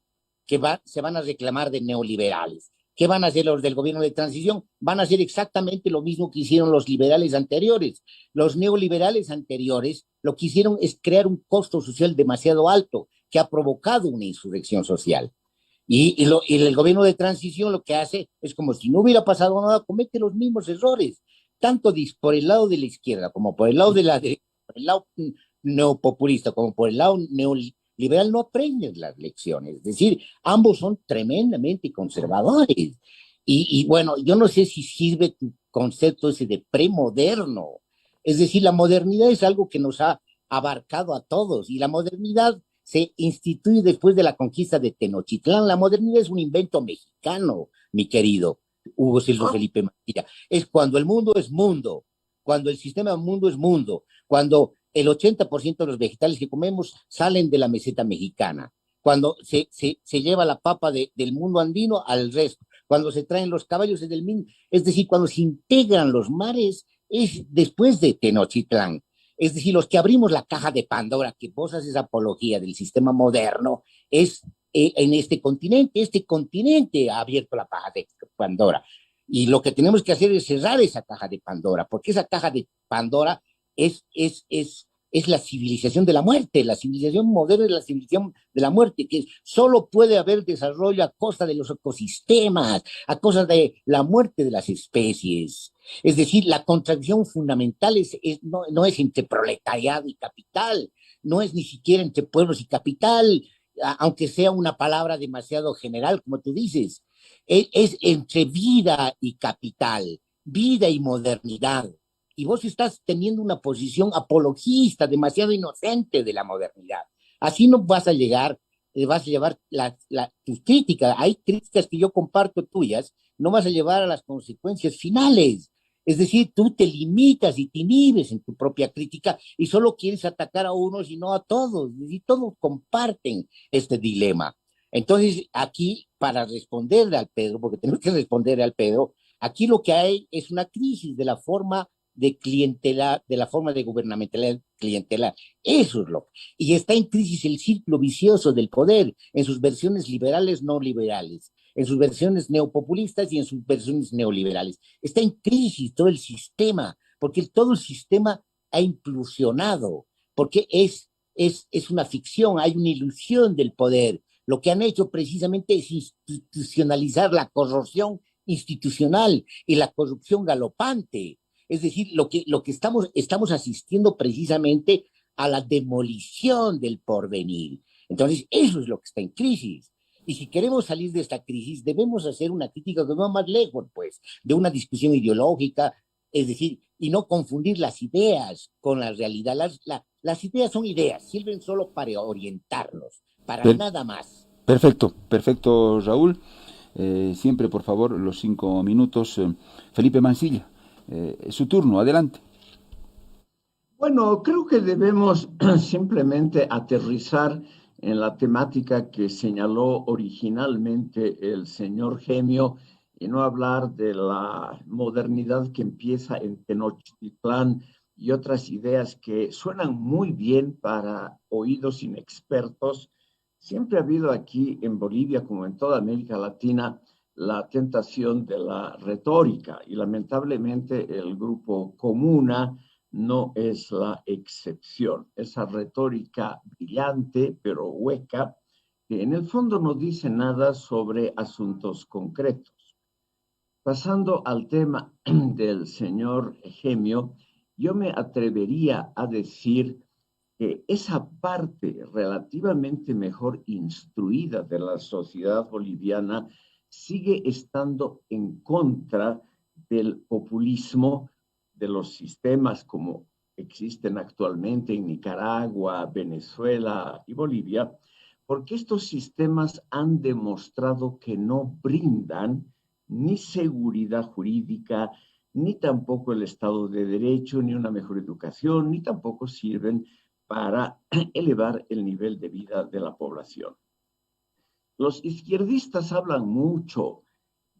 Se van a reclamar de neoliberales. ¿Qué van a hacer los del gobierno de transición? Van a hacer exactamente lo mismo que hicieron los liberales anteriores. Los neoliberales anteriores lo que hicieron es crear un costo social demasiado alto que ha provocado una insurrección social. Y el gobierno de transición lo que hace es como si no hubiera pasado nada, comete los mismos errores, tanto por el lado de la izquierda como por el lado de la derecha, por el lado neopopulista como por el lado neoliberal, no aprenden las lecciones. Es decir, ambos son tremendamente conservadores. Bueno, yo no sé si sirve tu concepto ese de premoderno. Es decir, la modernidad es algo que nos ha abarcado a todos y la modernidad se instituye después de la conquista de Tenochtitlán. La modernidad es un invento mexicano, mi querido Hugo Silva Felipe Mancilla. Es cuando el mundo es mundo, cuando el sistema mundo es mundo, cuando el 80% de los vegetales que comemos salen de la meseta mexicana, cuando se lleva la papa del mundo andino al resto, cuando se traen los caballos del mismo, es decir, cuando se integran los mares, es después de Tenochtitlán. Es decir, los que abrimos la caja de Pandora, que vos haces apología del sistema moderno, es en este continente ha abierto la caja de Pandora. Y lo que tenemos que hacer es cerrar esa caja de Pandora, porque esa caja de Pandora es la civilización de la muerte. La civilización moderna es la civilización de la muerte, que solo puede haber desarrollo a costa de los ecosistemas, a costa de la muerte de las especies. Es decir, la contradicción fundamental no es entre proletariado y capital, no es ni siquiera entre pueblos y capital, aunque sea una palabra demasiado general, como tú dices, es entre vida y capital, vida y modernidad. Y vos estás teniendo una posición apologista, demasiado inocente de la modernidad. Así no vas a llegar, vas a llevar tus críticas. Hay críticas que yo comparto tuyas, no vas a llevar a las consecuencias finales. Es decir, tú te limitas y te inhibes en tu propia crítica y solo quieres atacar a unos y no a todos. Y todos comparten este dilema. Entonces, aquí, para responderle al Pedro, porque tenemos que responderle al Pedro, aquí lo que hay es una crisis de la forma de clientela, de la forma de gubernamentalidad clientelar. Eso es lo. Y está en crisis el círculo vicioso del poder en sus versiones liberales, no liberales, en sus versiones neopopulistas y en sus versiones neoliberales. Está en crisis todo el sistema, porque todo el sistema ha implosionado, porque es una ficción, hay una ilusión del poder. Lo que han hecho precisamente es institucionalizar la corrupción institucional y la corrupción galopante. Es decir, lo que estamos asistiendo precisamente a la demolición del porvenir. Entonces, eso es lo que está en crisis. Y si queremos salir de esta crisis, debemos hacer una crítica que va más lejos, pues, de una discusión ideológica, es decir, y no confundir las ideas con la realidad. Las ideas son ideas, sirven solo para orientarnos, para Pero, nada más. Perfecto, perfecto, Raúl. Siempre, por favor, los 5 minutos. Felipe Mansilla, su turno, adelante. Bueno, creo que debemos simplemente aterrizar en la temática que señaló originalmente el señor Gemio y no hablar de la modernidad que empieza en Tenochtitlán y otras ideas que suenan muy bien para oídos inexpertos. Siempre ha habido aquí en Bolivia, como en toda América Latina, la tentación de la retórica y lamentablemente el grupo Comuna no es la excepción. Esa retórica brillante, pero hueca, que en el fondo no dice nada sobre asuntos concretos. Pasando al tema del señor Gemio, yo me atrevería a decir que esa parte relativamente mejor instruida de la sociedad boliviana sigue estando en contra del populismo, de los sistemas como existen actualmente en Nicaragua, Venezuela y Bolivia, porque estos sistemas han demostrado que no brindan ni seguridad jurídica, ni tampoco el Estado de Derecho, ni una mejor educación, ni tampoco sirven para elevar el nivel de vida de la población. Los izquierdistas hablan mucho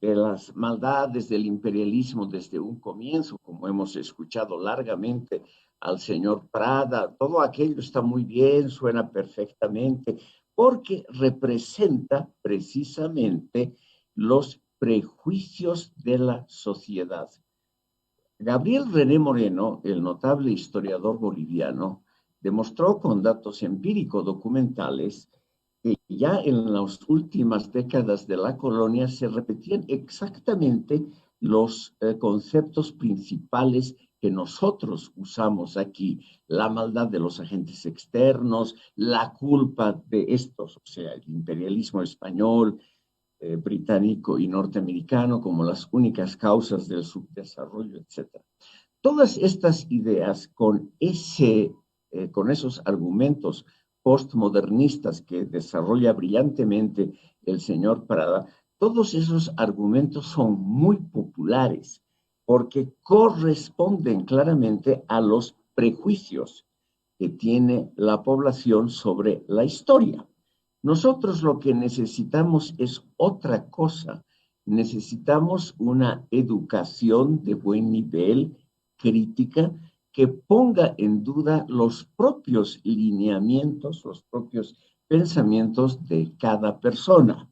de las maldades del imperialismo desde un comienzo, como hemos escuchado largamente al señor Prada. Todo aquello está muy bien, suena perfectamente, porque representa precisamente los prejuicios de la sociedad. Gabriel René Moreno, el notable historiador boliviano, demostró con datos empíricos documentales que ya en las últimas décadas de la colonia se repetían exactamente los conceptos principales que nosotros usamos aquí: la maldad de los agentes externos, la culpa de estos, o sea, el imperialismo español, británico y norteamericano como las únicas causas del subdesarrollo, etc. Todas estas ideas con esos argumentos postmodernistas que desarrolla brillantemente el señor Prada, todos esos argumentos son muy populares porque corresponden claramente a los prejuicios que tiene la población sobre la historia. Nosotros lo que necesitamos es otra cosa. Necesitamos una educación de buen nivel, crítica, que ponga en duda los propios lineamientos, los propios pensamientos de cada persona.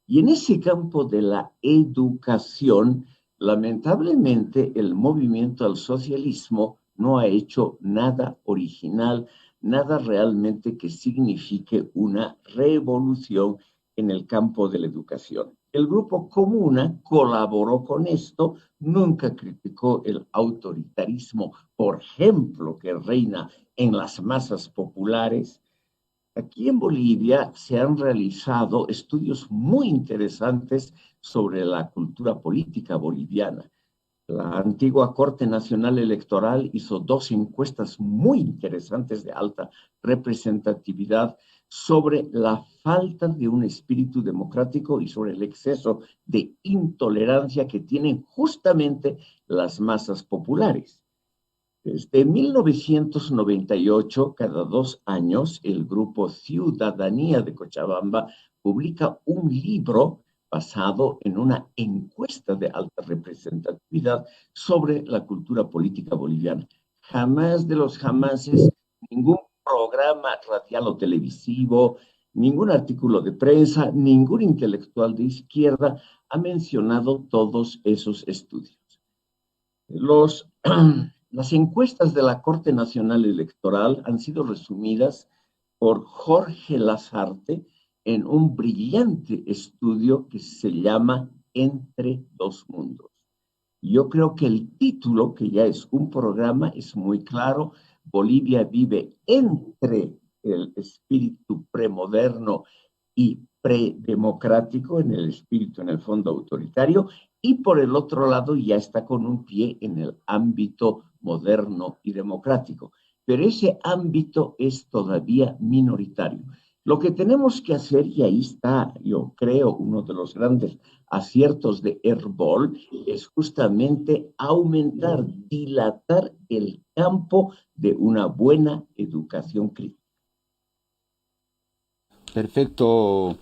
Y en ese campo de la educación, lamentablemente, el movimiento al socialismo no ha hecho nada original, nada realmente que signifique una revolución en el campo de la educación. El grupo Comuna colaboró con esto, nunca criticó el autoritarismo, por ejemplo, que reina en las masas populares. Aquí en Bolivia se han realizado estudios muy interesantes sobre la cultura política boliviana. La antigua Corte Nacional Electoral hizo 2 encuestas muy interesantes de alta representatividad sobre la falta de un espíritu democrático y sobre el exceso de intolerancia que tienen justamente las masas populares. Desde 1998, cada 2 años, el grupo Ciudadanía de Cochabamba publica un libro basado en una encuesta de alta representatividad sobre la cultura política boliviana. Jamás de los jamases, ningún programa radial o televisivo, ningún artículo de prensa, ningún intelectual de izquierda ha mencionado todos esos estudios. Las encuestas de la Corte Nacional Electoral han sido resumidas por Jorge Lazarte en un brillante estudio que se llama Entre dos mundos. Yo creo que el título, que ya es un programa, es muy claro. Bolivia vive entre el espíritu premoderno y predemocrático, en el espíritu, en el fondo, autoritario, y por el otro lado ya está con un pie en el ámbito moderno y democrático. Pero ese ámbito es todavía minoritario. Lo que tenemos que hacer, y ahí está, yo creo, uno de los grandes aciertos de Herbol, es justamente aumentar, dilatar el campo de una buena educación crítica. Perfecto,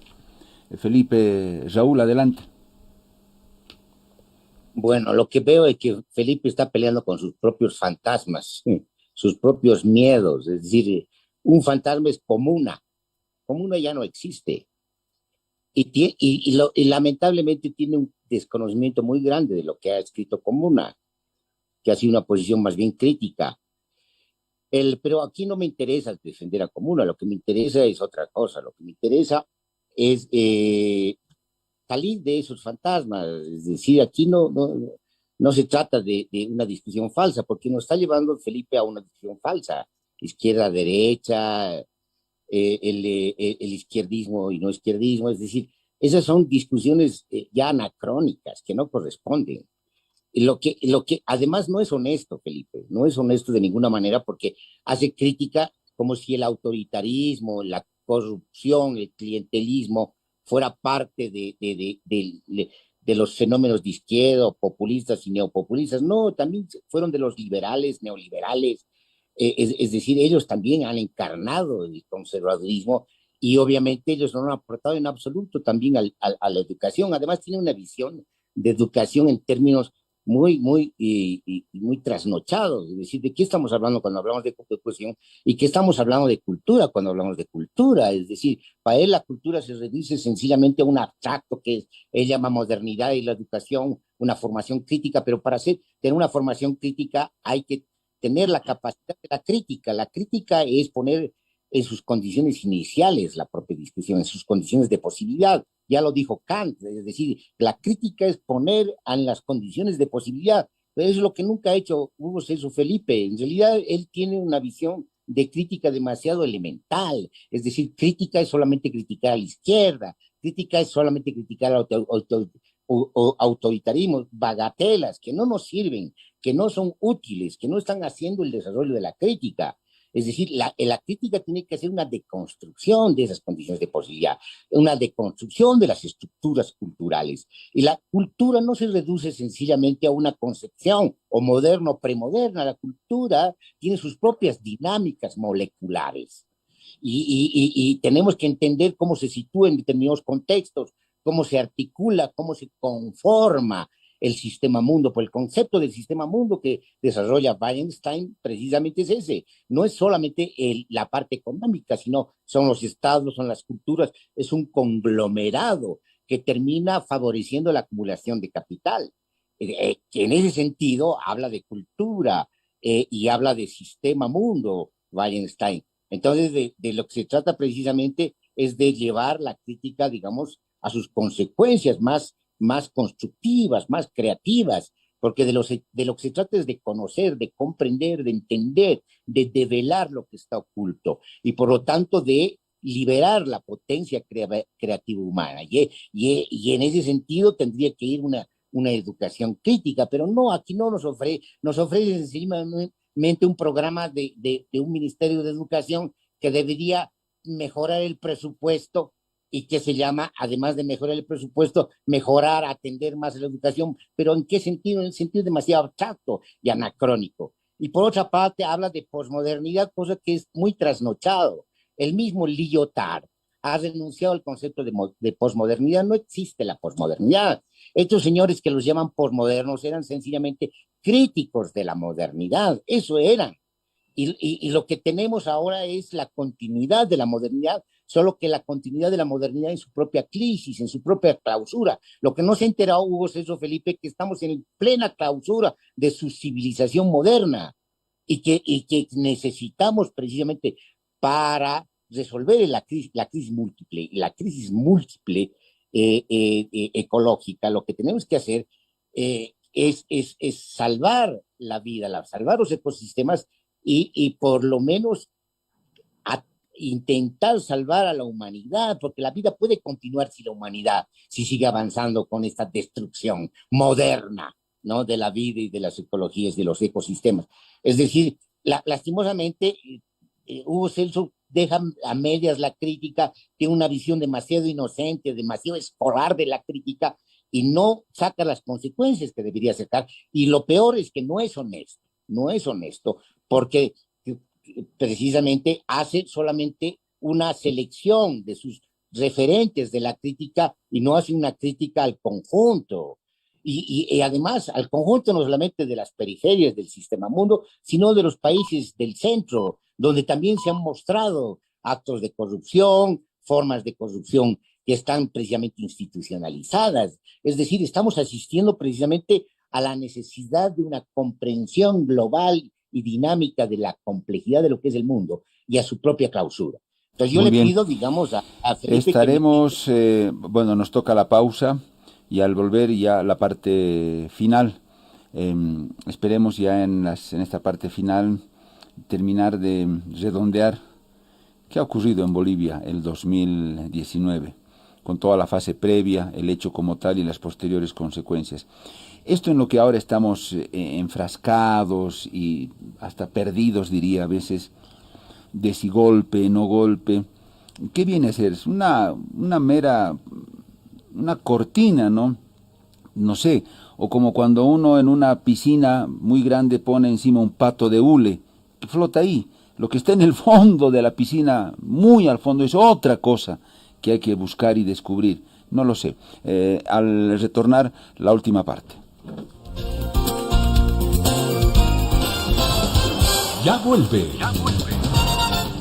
Felipe. Raúl, adelante. Bueno, lo que veo es que Felipe está peleando con sus propios fantasmas, sus propios miedos. Es decir, un fantasma es comuna. Comuna ya no existe. Y lamentablemente tiene un desconocimiento muy grande de lo que ha escrito Comuna, que ha sido una posición más bien crítica. Pero aquí no me interesa defender a Comuna, lo que me interesa es otra cosa. Lo que me interesa es salir de esos fantasmas. Es decir, aquí no se trata de una discusión falsa, porque nos está llevando Felipe a una discusión falsa. Izquierda, derecha, el izquierdismo y no izquierdismo. Es decir, esas son discusiones ya anacrónicas que no corresponden. Lo que además no es honesto, Felipe, no es honesto de ninguna manera porque hace crítica como si el autoritarismo, la corrupción, el clientelismo fuera parte de los fenómenos de izquierda, populistas y neopopulistas. No, también fueron de los liberales, neoliberales. Es decir, ellos también han encarnado el conservadurismo y obviamente ellos no han aportado en absoluto también a la educación. Además, tienen una visión de educación en términos muy trasnochados. Es decir, ¿de qué estamos hablando cuando hablamos de educación? ¿Y qué estamos hablando de cultura cuando hablamos de cultura? Es decir, para él la cultura se reduce sencillamente a un abstracto que él llama modernidad y la educación, una formación crítica, pero para tener una formación crítica hay que tener la capacidad de la crítica. La crítica es poner en sus condiciones iniciales la propia discusión, en sus condiciones de posibilidad. Ya lo dijo Kant, es decir, la crítica es poner en las condiciones de posibilidad. Pero eso es lo que nunca ha hecho Hugo Celso Felipe. En realidad, él tiene una visión de crítica demasiado elemental. Es decir, crítica es solamente criticar a la izquierda, crítica es solamente criticar al autoritarismo, bagatelas que no nos sirven, que no son útiles, que no están haciendo el desarrollo de la crítica. Es decir, la crítica tiene que hacer una deconstrucción de esas condiciones de posibilidad, una deconstrucción de las estructuras culturales. Y la cultura no se reduce sencillamente a una concepción o moderno o premoderna. La cultura tiene sus propias dinámicas moleculares. Y tenemos que entender cómo se sitúa en determinados contextos, cómo se articula, cómo se conforma el sistema mundo, pues el concepto del sistema mundo que desarrolla Wittgenstein precisamente es ese. No es solamente la parte económica, sino son los estados, son las culturas, es un conglomerado que termina favoreciendo la acumulación de capital. Que en ese sentido habla de cultura y habla de sistema mundo, Wittgenstein. Entonces, de lo que se trata precisamente es de llevar la crítica, digamos, a sus consecuencias más constructivas, más creativas, porque de lo que se trata es de conocer, de comprender, de entender, de develar lo que está oculto y por lo tanto de liberar la potencia creativa humana. Y en ese sentido tendría que ir una educación crítica, pero no, aquí no nos ofrece sencillamente un programa de un Ministerio de Educación que debería mejorar el presupuesto y que se llama, además de mejorar el presupuesto, mejorar, atender más la educación. ¿Pero en qué sentido? En el sentido demasiado abstracto y anacrónico. Y por otra parte, habla de posmodernidad, cosa que es muy trasnochado. El mismo Lyotard ha renunciado al concepto de posmodernidad. No existe la posmodernidad. Estos señores que los llaman posmodernos eran sencillamente críticos de la modernidad. Eso eran. Y lo que tenemos ahora es la continuidad de la modernidad, solo que la continuidad de la modernidad en su propia crisis, en su propia clausura. Lo que no se ha enterado Hugo Celso Felipe, que estamos en plena clausura de su civilización moderna y que necesitamos precisamente para resolver la crisis múltiple, ecológica, lo que tenemos que hacer es salvar la vida, salvar los ecosistemas y por lo menos intentar salvar a la humanidad, porque la vida puede continuar si la humanidad si sigue avanzando con esta destrucción moderna, ¿no? De la vida y de las ecologías, de los ecosistemas. Es decir, lastimosamente, Hugo Celso deja a medias la crítica, tiene una visión demasiado inocente, demasiado escolar de la crítica y no saca las consecuencias que debería sacar. Y lo peor es que no es honesto, porque precisamente hace solamente una selección de sus referentes de la crítica y no hace una crítica al conjunto. Y además al conjunto no solamente de las periferias del sistema mundo, sino de los países del centro, donde también se han mostrado actos de corrupción, formas de corrupción que están precisamente institucionalizadas. Es decir, estamos asistiendo precisamente a la necesidad de una comprensión global y dinámica de la complejidad de lo que es el mundo y a su propia clausura. Entonces yo Muy le bien. pido, digamos, a Felipe Estaremos, bueno, nos toca la pausa y al volver ya la parte final, esperemos ya en esta parte final terminar de redondear qué ha ocurrido en Bolivia el 2019, con toda la fase previa, el hecho como tal y las posteriores consecuencias. Esto en lo que ahora estamos enfrascados y hasta perdidos, diría a veces, de si golpe, no golpe, ¿qué viene a ser? Es una mera, una cortina, ¿no? No sé, o como cuando uno en una piscina muy grande pone encima un pato de hule, que flota ahí. Lo que está en el fondo de la piscina, muy al fondo, es otra cosa que hay que buscar y descubrir. No lo sé. Al retornar, la última parte. Ya vuelve.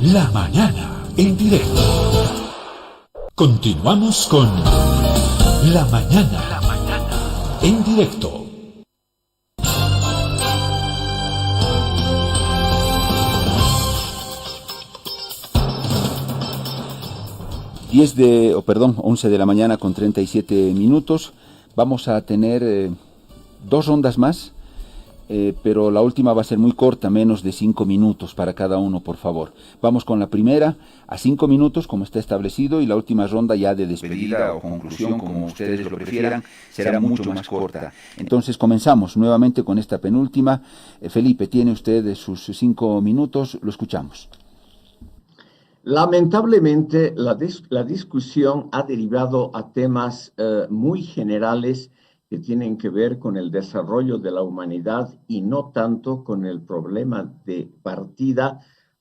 La mañana en directo. Continuamos con La mañana en directo. 11 de la mañana con 37 minutos. Vamos a tener 2 rondas más, pero la última va a ser muy corta, menos de 5 minutos para cada uno, por favor. Vamos con la primera a 5 minutos, como está establecido, y la última ronda ya de despedida o conclusión, como ustedes lo prefieran, será mucho más corta. Entonces comenzamos nuevamente con esta penúltima. Felipe, tiene usted sus 5 minutos, lo escuchamos. Lamentablemente, la discusión ha derivado a temas muy generales que tienen que ver con el desarrollo de la humanidad y no tanto con el problema de partida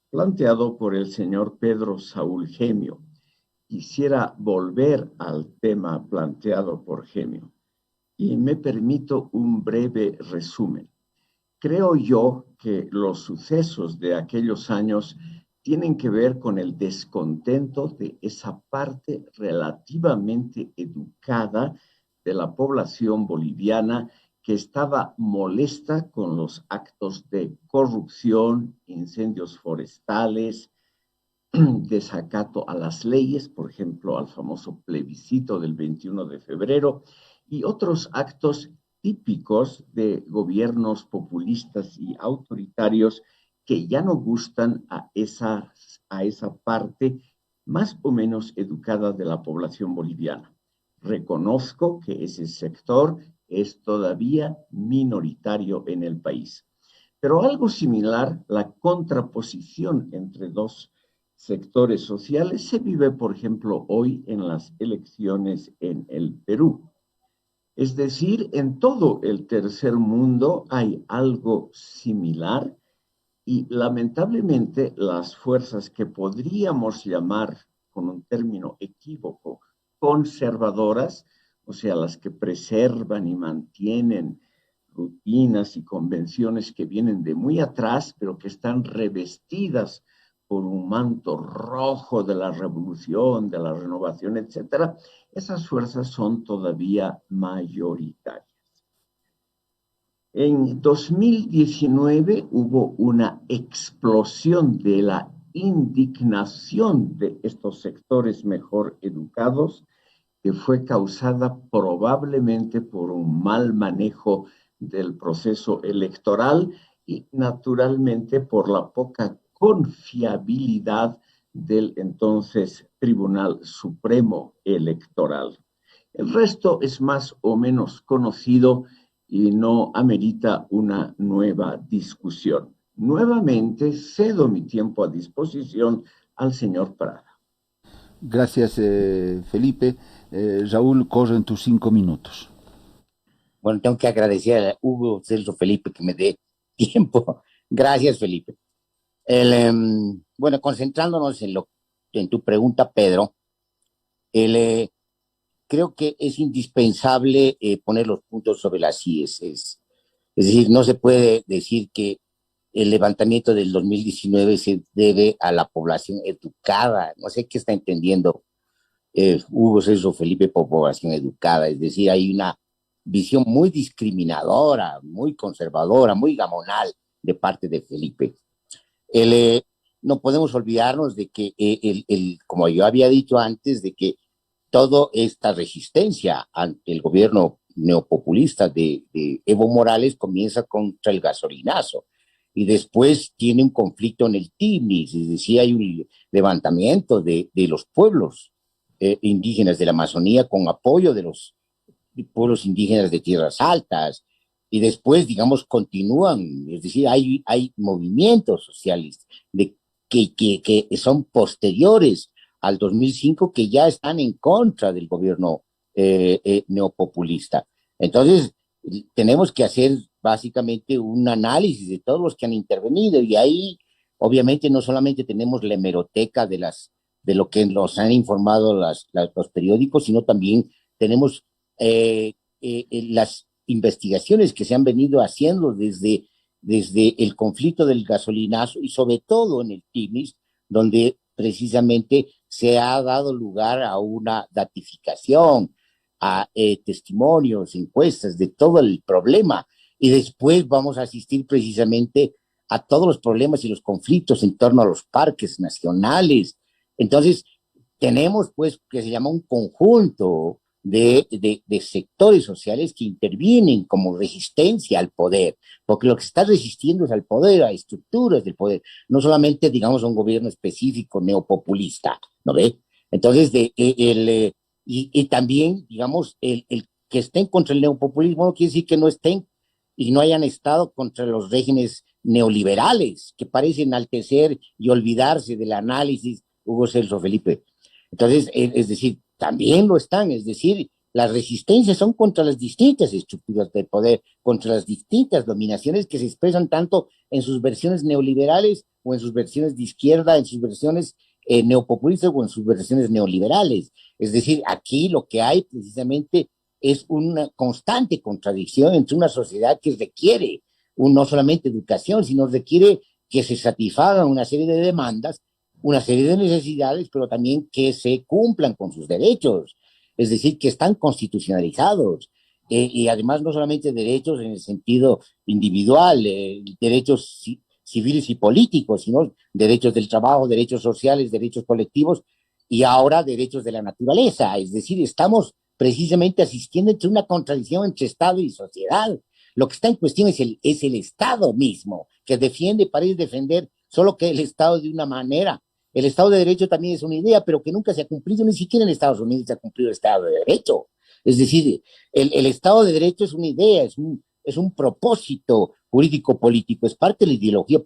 planteado por el señor Pedro Saúl Gemio. Quisiera volver al tema planteado por Gemio y me permito un breve resumen. Creo yo que los sucesos de aquellos años tienen que ver con el descontento de esa parte relativamente educada de la población boliviana que estaba molesta con los actos de corrupción, incendios forestales, desacato a las leyes, por ejemplo, al famoso plebiscito del 21 de febrero, y otros actos típicos de gobiernos populistas y autoritarios que ya no gustan a esa parte más o menos educada de la población boliviana. Reconozco que ese sector es todavía minoritario en el país. Pero algo similar, la contraposición entre dos sectores sociales, se vive, por ejemplo, hoy en las elecciones en el Perú. Es decir, en todo el tercer mundo hay algo similar. Y lamentablemente las fuerzas que podríamos llamar, con un término equívoco, conservadoras, o sea, las que preservan y mantienen rutinas y convenciones que vienen de muy atrás, pero que están revestidas por un manto rojo de la revolución, de la renovación, etcétera, esas fuerzas son todavía mayoritarias. En 2019 hubo una explosión de la indignación de estos sectores mejor educados que fue causada probablemente por un mal manejo del proceso electoral y naturalmente por la poca confiabilidad del entonces Tribunal Supremo Electoral. El resto es más o menos conocido y no amerita una nueva discusión. Nuevamente cedo mi tiempo a disposición al señor Prada. Gracias, Felipe. Raúl, corren tus 5 minutos. Bueno, tengo que agradecer a Hugo Celso Felipe que me dé tiempo. Gracias, Felipe. Bueno, concentrándonos en tu pregunta, Pedro, creo que es indispensable poner los puntos sobre las IES. Es decir, no se puede decir que el levantamiento del 2019 se debe a la población educada. No sé qué está entendiendo Hugo Celso Felipe por población educada. Es decir, hay una visión muy discriminadora, muy conservadora, muy gamonal de parte de Felipe. No podemos olvidarnos de que, como yo había dicho antes, de que toda esta resistencia ante el gobierno neopopulista de Evo Morales comienza contra el gasolinazo y después tiene un conflicto en el Tibnis, es decir, hay un levantamiento de los pueblos indígenas de la Amazonía con apoyo de los pueblos indígenas de tierras altas, y después, digamos, continúan, es decir, hay movimientos sociales que son posteriores al 2005 que ya están en contra del gobierno neopopulista. Entonces, tenemos que hacer básicamente un análisis de todos los que han intervenido, y ahí obviamente no solamente tenemos la hemeroteca de lo que nos han informado los periódicos, sino también tenemos las investigaciones que se han venido haciendo desde el conflicto del gasolinazo y sobre todo en el Tibnis, donde precisamente se ha dado lugar a una datificación, a testimonios, encuestas de todo el problema, y después vamos a asistir precisamente a todos los problemas y los conflictos en torno a los parques nacionales. Entonces, tenemos pues que se llama un conjunto de sectores sociales que intervienen como resistencia al poder, porque lo que está resistiendo es al poder, a estructuras del poder, no solamente, digamos, a un gobierno específico neopopulista, ¿no ve? Entonces, y también, digamos, el que estén contra el neopopulismo no quiere decir que no estén y no hayan estado contra los regímenes neoliberales, que parecen enaltecer y olvidarse del análisis Hugo Celso Felipe. Entonces, es decir, también lo están, es decir, las resistencias son contra las distintas estructuras de poder, contra las distintas dominaciones que se expresan tanto en sus versiones neoliberales o en sus versiones de izquierda, en sus versiones neopopulistas o en sus versiones neoliberales. Es decir, aquí lo que hay precisamente es una constante contradicción entre una sociedad que requiere no solamente educación, sino requiere que se satisfagan una serie de demandas, una serie de necesidades, pero también que se cumplan con sus derechos, es decir, que están constitucionalizados, y además no solamente derechos en el sentido individual, derechos civiles y políticos, sino derechos del trabajo, derechos sociales, derechos colectivos, y ahora derechos de la naturaleza. Es decir, estamos precisamente asistiendo entre una contradicción entre Estado y sociedad. Lo que está en cuestión es el Estado mismo, que parece defender solo que el Estado de una manera. El Estado de Derecho también es una idea, pero que nunca se ha cumplido, ni siquiera en Estados Unidos se ha cumplido el Estado de Derecho. Es decir, el Estado de Derecho es una idea, es un propósito jurídico-político, es parte de la ideología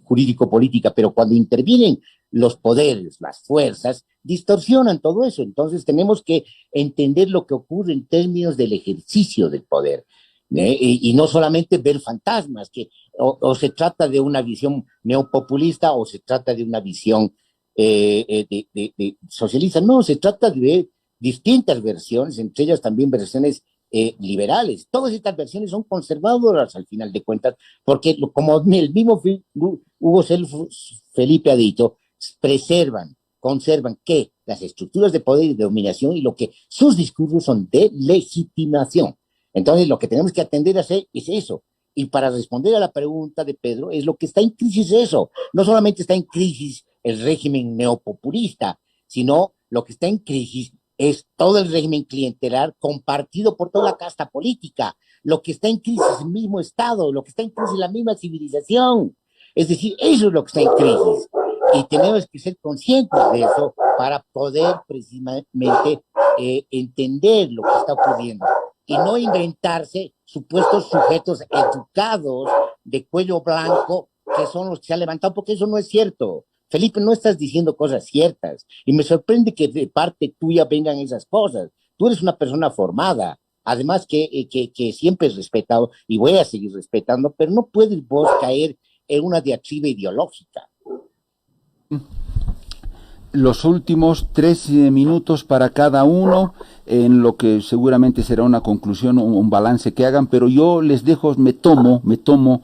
jurídico-política, pero cuando intervienen los poderes, las fuerzas, distorsionan todo eso. Entonces tenemos que entender lo que ocurre en términos del ejercicio del poder. Y no solamente ver fantasmas, que o se trata de una visión neopopulista o se trata de una visión de socialista. No, se trata de distintas versiones, entre ellas también versiones liberales. Todas estas versiones son conservadoras al final de cuentas, porque como el mismo Hugo Celso Felipe ha dicho, conservan que las estructuras de poder y de dominación, y lo que sus discursos son de legitimación. Entonces, lo que tenemos que atender a hacer es eso. Y para responder a la pregunta de Pedro, es lo que está en crisis eso. No solamente está en crisis el régimen neopopulista, sino lo que está en crisis es todo el régimen clientelar compartido por toda la casta política. Lo que está en crisis es el mismo Estado, lo que está en crisis es la misma civilización. Es decir, eso es lo que está en crisis. Y tenemos que ser conscientes de eso para poder precisamente entender lo que está ocurriendo. Y no inventarse supuestos sujetos educados de cuello blanco que son los que se han levantado, porque eso no es cierto. Felipe, no estás diciendo cosas ciertas y me sorprende que de parte tuya vengan esas cosas. Tú eres una persona formada, además que siempre es respetado y voy a seguir respetando, pero no puedes vos caer en una diatriba ideológica. Los últimos 3 minutos para cada uno, en lo que seguramente será una conclusión, un balance que hagan, pero yo les dejo, me tomo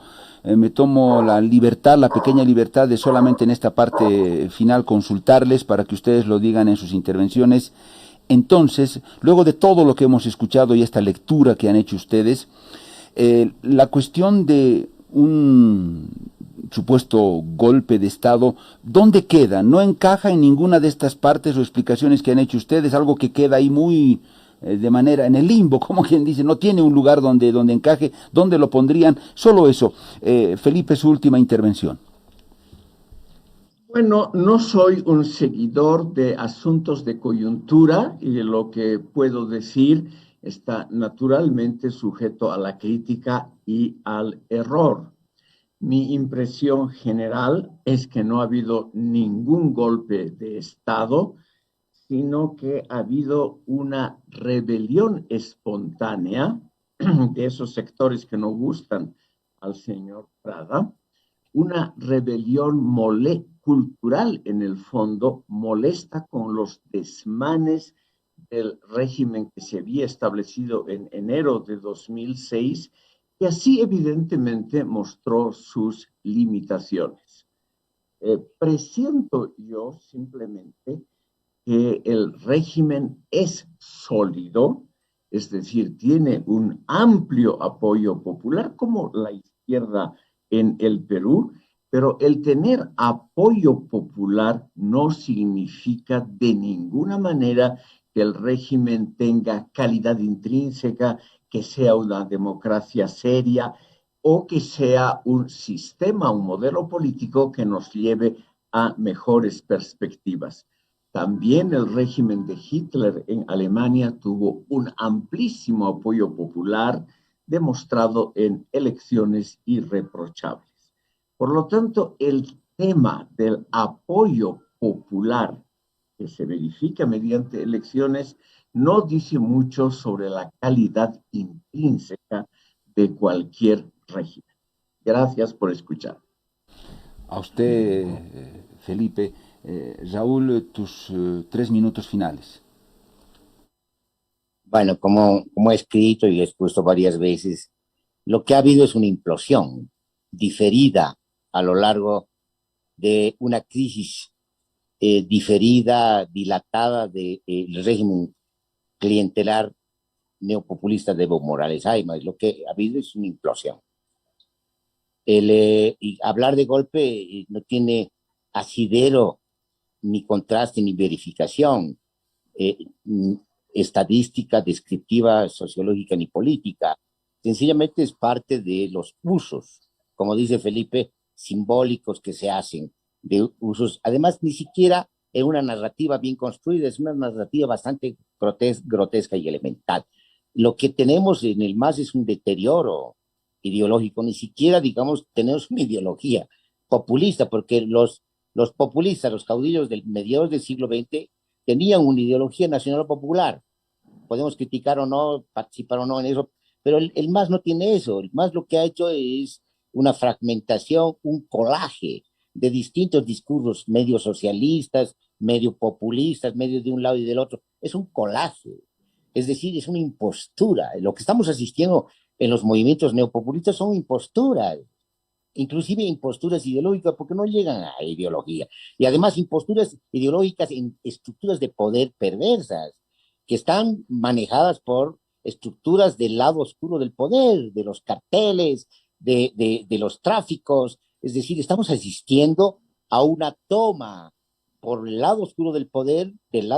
la libertad, la pequeña libertad de solamente en esta parte final consultarles para que ustedes lo digan en sus intervenciones. Entonces, luego de todo lo que hemos escuchado y esta lectura que han hecho ustedes, la cuestión de un supuesto golpe de Estado, ¿dónde queda? No encaja en ninguna de estas partes o explicaciones que han hecho ustedes, algo que queda ahí muy de manera en el limbo, como quien dice, no tiene un lugar donde encaje, ¿dónde lo pondrían? Solo eso. Felipe, su última intervención. Bueno, no soy un seguidor de asuntos de coyuntura y lo que puedo decir está naturalmente sujeto a la crítica y al error. Mi impresión general es que no ha habido ningún golpe de Estado, sino que ha habido una rebelión espontánea de esos sectores que no gustan al señor Prada, una rebelión cultural en el fondo, molesta con los desmanes del régimen que se había establecido en enero de 2006 y así evidentemente mostró sus limitaciones. Presiento yo simplemente que el régimen es sólido, es decir, tiene un amplio apoyo popular como la izquierda en el Perú, pero el tener apoyo popular no significa de ninguna manera que el régimen tenga calidad intrínseca, que sea una democracia seria o que sea un sistema, un modelo político que nos lleve a mejores perspectivas. También el régimen de Hitler en Alemania tuvo un amplísimo apoyo popular demostrado en elecciones irreprochables. Por lo tanto, el tema del apoyo popular que se verifica mediante elecciones no dice mucho sobre la calidad intrínseca de cualquier régimen. Gracias por escuchar. A usted, Felipe. Raúl, tus 3 minutos finales. Bueno, como he escrito y he expuesto varias veces, lo que ha habido es una implosión diferida a lo largo de una crisis diferida, dilatada del régimen clientelar neopopulista de Evo Morales. Además, lo que ha habido es una implosión. Y hablar de golpe no tiene asidero, ni contraste, ni verificación estadística, descriptiva, sociológica, ni política. Sencillamente es parte de los usos, como dice Felipe, simbólicos que se hacen, de usos, además ni siquiera en una narrativa bien construida, es una narrativa bastante grotesca y elemental. Lo que tenemos en el MAS es un deterioro ideológico, ni siquiera, digamos, tenemos una ideología populista, porque los populistas, los caudillos del mediados del siglo XX, tenían una ideología nacional popular. Podemos criticar o no, participar o no en eso, pero el MAS no tiene eso. El MAS lo que ha hecho es una fragmentación, un colaje de distintos discursos, medio socialistas, medio populistas, medio de un lado y del otro. Es un colaje, es decir, es una impostura. Lo que estamos asistiendo en los movimientos neopopulistas son imposturas, inclusive imposturas ideológicas, porque no llegan a ideología. Y además imposturas ideológicas en estructuras de poder perversas, que están manejadas por estructuras del lado oscuro del poder, de los carteles, de los tráficos. Es decir, estamos asistiendo a una toma por el lado oscuro del poder, del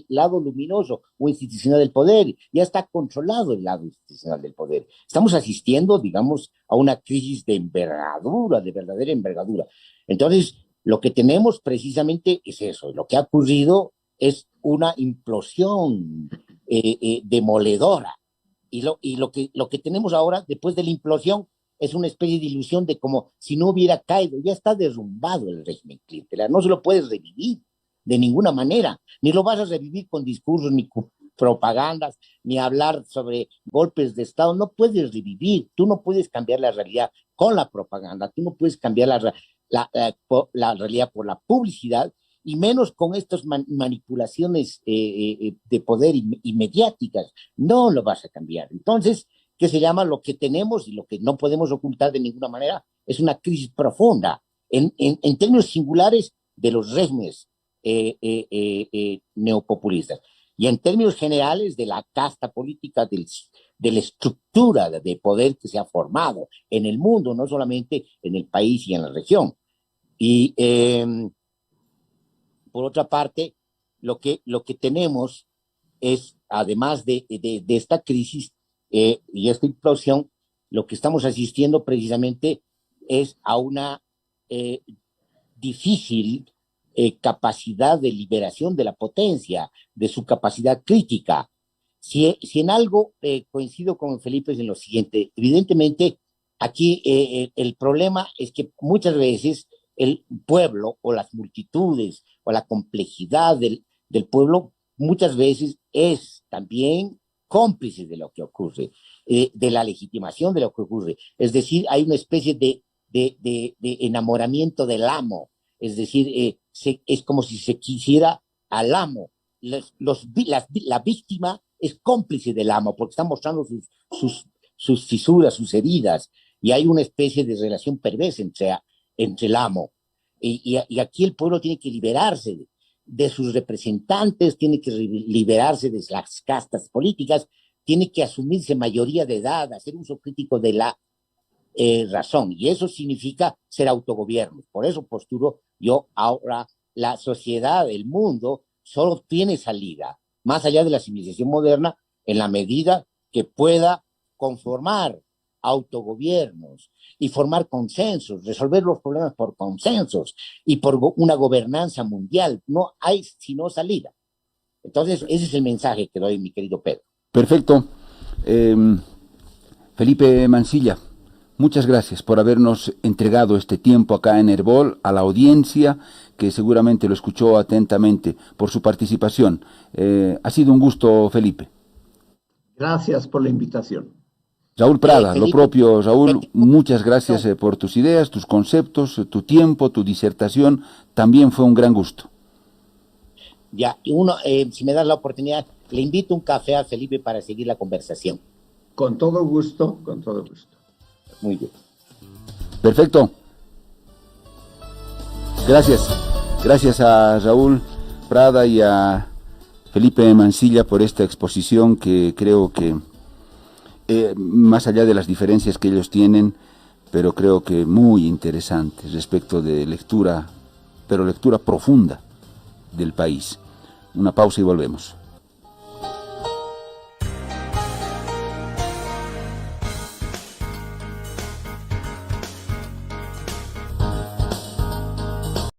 lado luminoso o institucional del poder. Ya está controlado el lado institucional del poder. Estamos asistiendo, digamos, a una crisis de envergadura, de verdadera envergadura. Entonces, lo que tenemos precisamente es eso. Lo que ha ocurrido es una implosión demoledora. Y lo que tenemos ahora, después de la implosión, es una especie de ilusión de como si no hubiera caído, ya está derrumbado el régimen clientelar, no se lo puedes revivir de ninguna manera, ni lo vas a revivir con discursos, ni con propagandas, ni hablar sobre golpes de Estado, no puedes revivir, tú no puedes cambiar la realidad con la propaganda, tú no puedes cambiar la realidad por la publicidad, y menos con estas manipulaciones de poder y mediáticas, no lo vas a cambiar. Entonces, ¿qué se llama? Lo que tenemos y lo que no podemos ocultar de ninguna manera es una crisis profunda, en términos singulares de los regímenes neopopulistas, y en términos generales de la casta política, de la estructura de poder que se ha formado en el mundo, no solamente en el país y en la región. Y por otra parte, lo que tenemos es, además de esta crisis y esta implosión, lo que estamos asistiendo precisamente es a una difícil capacidad de liberación de la potencia, de su capacidad crítica. Si en algo coincido con Felipe es en lo siguiente, evidentemente aquí el problema es que muchas veces el pueblo o las multitudes o la complejidad del pueblo muchas veces es también cómplice de lo que ocurre, de la legitimación de lo que ocurre. Es decir, hay una especie de enamoramiento del amo, es decir, es como si se quisiera al amo. La víctima es cómplice del amo porque está mostrando sus fisuras, sus heridas, y hay una especie de relación perversa entre el amo. Y aquí el pueblo tiene que liberarse de sus representantes, tiene que liberarse de las castas políticas, tiene que asumirse mayoría de edad, hacer uso crítico de la razón, y eso significa ser autogobierno. Por eso posturo yo ahora la sociedad, el mundo, solo tiene salida, más allá de la civilización moderna, en la medida que pueda conformar autogobiernos y formar consensos, resolver los problemas por consensos y por una gobernanza mundial. No hay sino salida. Entonces, ese es el mensaje que doy, mi querido Pedro. Perfecto. Felipe Mansilla, muchas gracias por habernos entregado este tiempo acá en Herbol, a la audiencia que seguramente lo escuchó atentamente, por su participación. Ha sido un gusto, Felipe. Gracias por la invitación. Raúl Prada, Felipe, lo propio, Raúl, Felipe, muchas gracias por tus ideas, tus conceptos, tu tiempo, tu disertación. También fue un gran gusto. Ya, si me das la oportunidad, le invito un café a Felipe para seguir la conversación. Con todo gusto, con todo gusto. Muy bien. Perfecto. Gracias. Gracias a Raúl Prada y a Felipe Mansilla por esta exposición que creo que, más allá de las diferencias que ellos tienen, pero creo que muy interesante respecto de lectura, pero lectura profunda del país. Una pausa y volvemos.